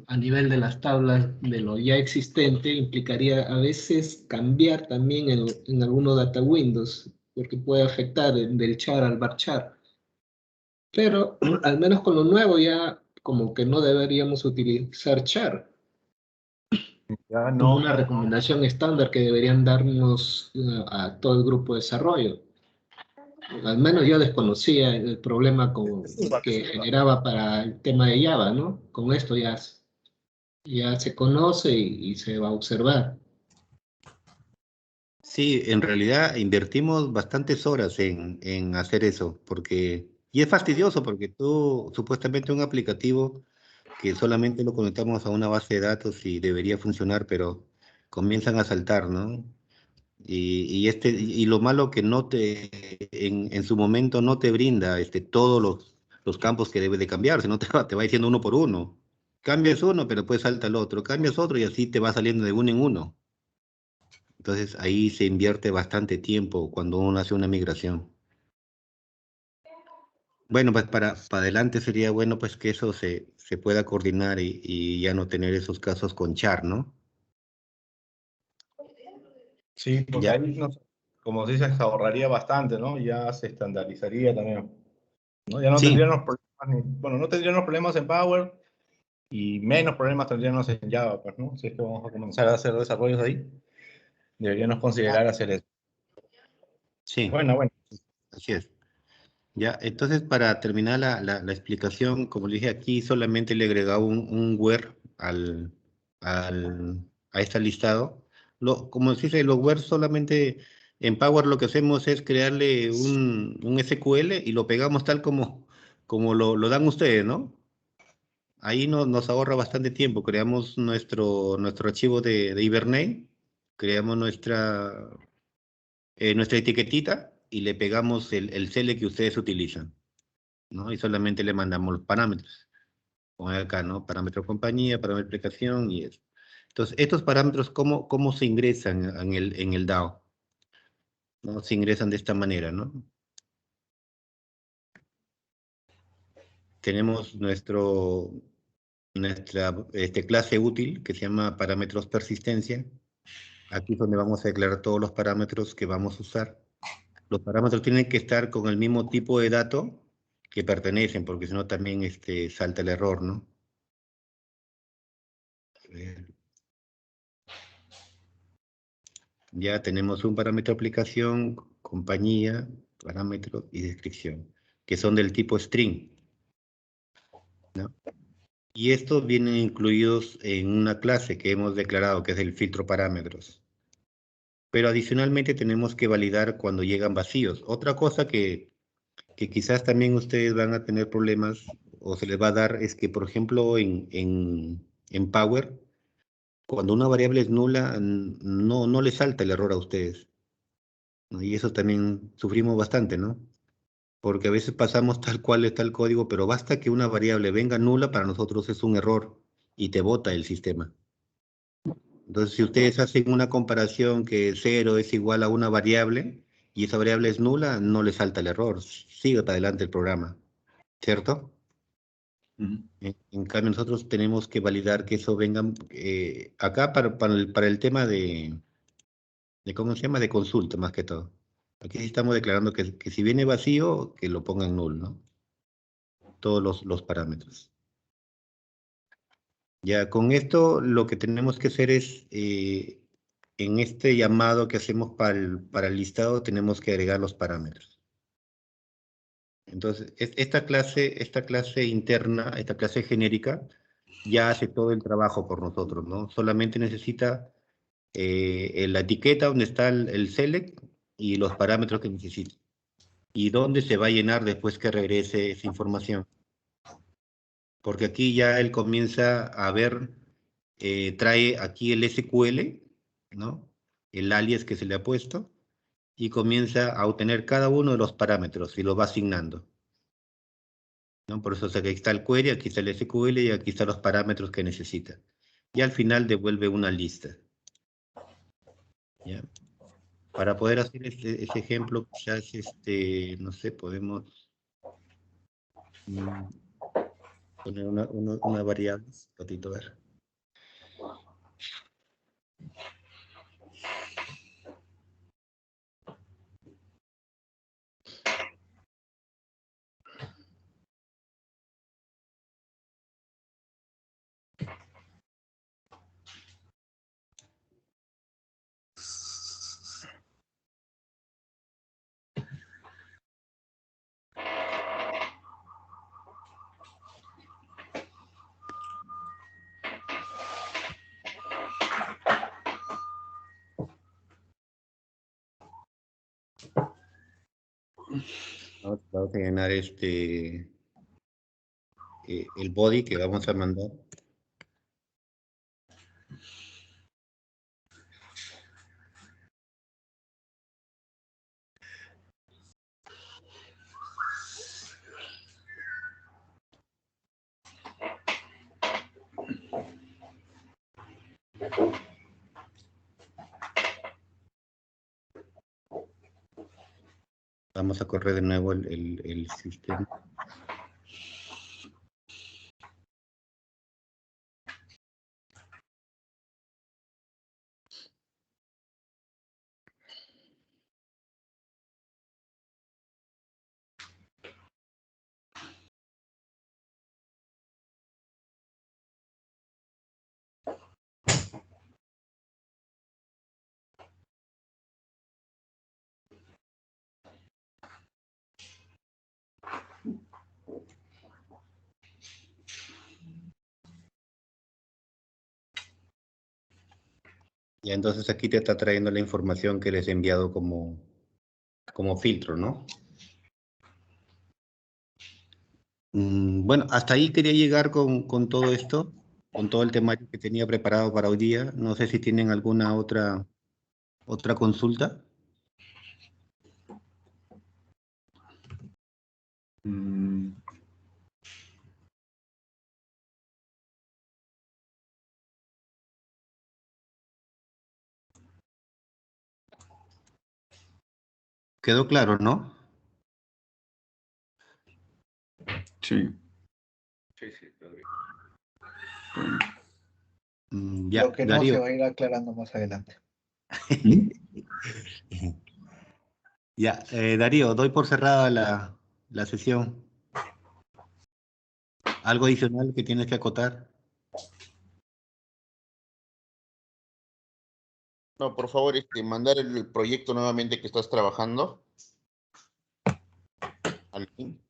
a nivel de las tablas de lo ya existente, implicaría a veces cambiar también en algunos data windows, porque puede afectar del char al varchar. Pero al menos con lo nuevo ya como que no deberíamos utilizar char Ya como no. una recomendación estándar que deberían darnos a todo el grupo de desarrollo. Al menos yo desconocía el problema que generaba para el tema de Java, ¿no? Con esto ya se conoce y se va a observar. sí, en realidad invertimos bastantes horas en hacer eso, y es fastidioso porque tú, supuestamente un aplicativo que solamente lo conectamos a una base de datos y debería funcionar, pero comienzan a saltar, ¿no? Y lo malo que en su momento no te brinda todos los campos que debes de cambiar, sino te va diciendo uno por uno. Cambias uno, pero después salta el otro, cambias otro y así te va saliendo de uno en uno. Entonces ahí se invierte bastante tiempo cuando uno hace una migración. Bueno, pues para adelante sería bueno pues que eso se pueda coordinar y ya no tener esos casos con char, ¿no? Sí, porque Ya, ahí, como dices, se ahorraría bastante, ¿no? Ya se estandarizaría también, ¿no? Ya no sí, tendríamos problemas, bueno, no tendríamos problemas en Power y menos problemas tendríamos en Java, pues, ¿no? Si es que vamos a comenzar a hacer desarrollos ahí, deberíamos considerar hacer eso. sí, Bueno, bueno. así es. Ya, entonces para terminar la explicación, como le dije aquí, solamente le he agregado un where a este listado. Como se dice, los where solamente en Power lo que hacemos es crearle un SQL y lo pegamos tal como lo dan ustedes, ¿no? Ahí nos ahorra bastante tiempo. Creamos nuestro archivo de Hibernate, creamos nuestra etiquetita y le pegamos el CL que ustedes utilizan, ¿no? Y solamente le mandamos los parámetros. Como acá, ¿no? Parámetro compañía, parámetro aplicación y eso. Entonces, estos parámetros, ¿cómo se ingresan en el DAO? ¿No? Se ingresan de esta manera, ¿no? Tenemos nuestra clase útil que se llama parámetros persistencia. Aquí es donde vamos a declarar todos los parámetros que vamos a usar. Los parámetros tienen que estar con el mismo tipo de dato que pertenecen, porque si no también salta el error, ¿no? A ver. Ya tenemos un parámetro aplicación, compañía, parámetro y descripción, que son del tipo string, ¿no? Y estos vienen incluidos en una clase que hemos declarado, que es el filtro parámetros. Pero adicionalmente tenemos que validar cuando llegan vacíos. Otra cosa que quizás también ustedes van a tener problemas o se les va a dar es que, por ejemplo, en Power, cuando una variable es nula, no le salta el error a ustedes, ¿no? Y eso también sufrimos bastante, ¿no? Porque a veces pasamos tal cual está el código, pero basta que una variable venga nula, para nosotros es un error y te bota el sistema. Entonces, si ustedes hacen una comparación que 0 es igual a una variable y esa variable es nula, no le salta el error, sigue para adelante el programa, ¿cierto? En cambio, nosotros tenemos que validar que eso venga acá para el tema de ¿cómo se llama? De consulta, más que todo. Aquí sí estamos declarando que si viene vacío, que lo pongan null, ¿no? Todos los parámetros. Ya, con esto lo que tenemos que hacer es, en este llamado que hacemos para el listado, tenemos que agregar los parámetros. Entonces, esta clase interna, esta clase genérica, ya hace todo el trabajo por nosotros, ¿no? Solamente necesita la etiqueta donde está el select y los parámetros que necesita. Y dónde se va a llenar después que regrese esa información. Porque aquí ya él comienza a ver, trae aquí el SQL, ¿no? El alias que se le ha puesto, y comienza a obtener cada uno de los parámetros y lo va asignando, ¿no? Por eso, o sea, que aquí está el query, aquí está el SQL y aquí están los parámetros que necesita. Y al final devuelve una lista. ¿Ya? Para poder hacer ese ejemplo, quizás, no sé, podemos poner una variable, ratito, a ver. Vamos a llenar el body que vamos a mandar. Vamos a correr de nuevo el sistema. Y entonces aquí te está trayendo la información que les he enviado como filtro, ¿no? Bueno, hasta ahí quería llegar con todo esto, con todo el temario que tenía preparado para hoy día. No sé si tienen alguna otra consulta. ¿Quedó claro, no? Sí. Sí, está bien. Ya, Lo que no Darío. se va a ir aclarando más adelante. Ya, Darío, doy por cerrada la sesión. ¿Algo adicional que tienes que acotar? No, por favor, mandar el proyecto nuevamente que estás trabajando al link.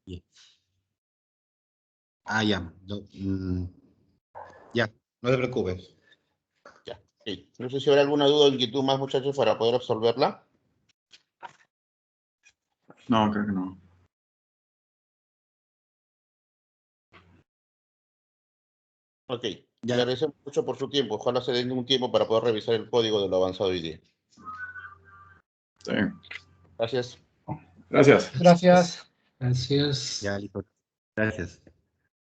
Ah, ya. Ya, no te preocupes. Ya. Sí. No sé si habrá alguna duda o inquietud más, muchachos, para poder resolverla. No, creo que no. Ok. Ya. Le agradecemos mucho por su tiempo. Ojalá se den un tiempo para poder revisar el código de lo avanzado hoy día. Está bien. Gracias. Gracias. Gracias. Gracias. Ya, listo. Gracias.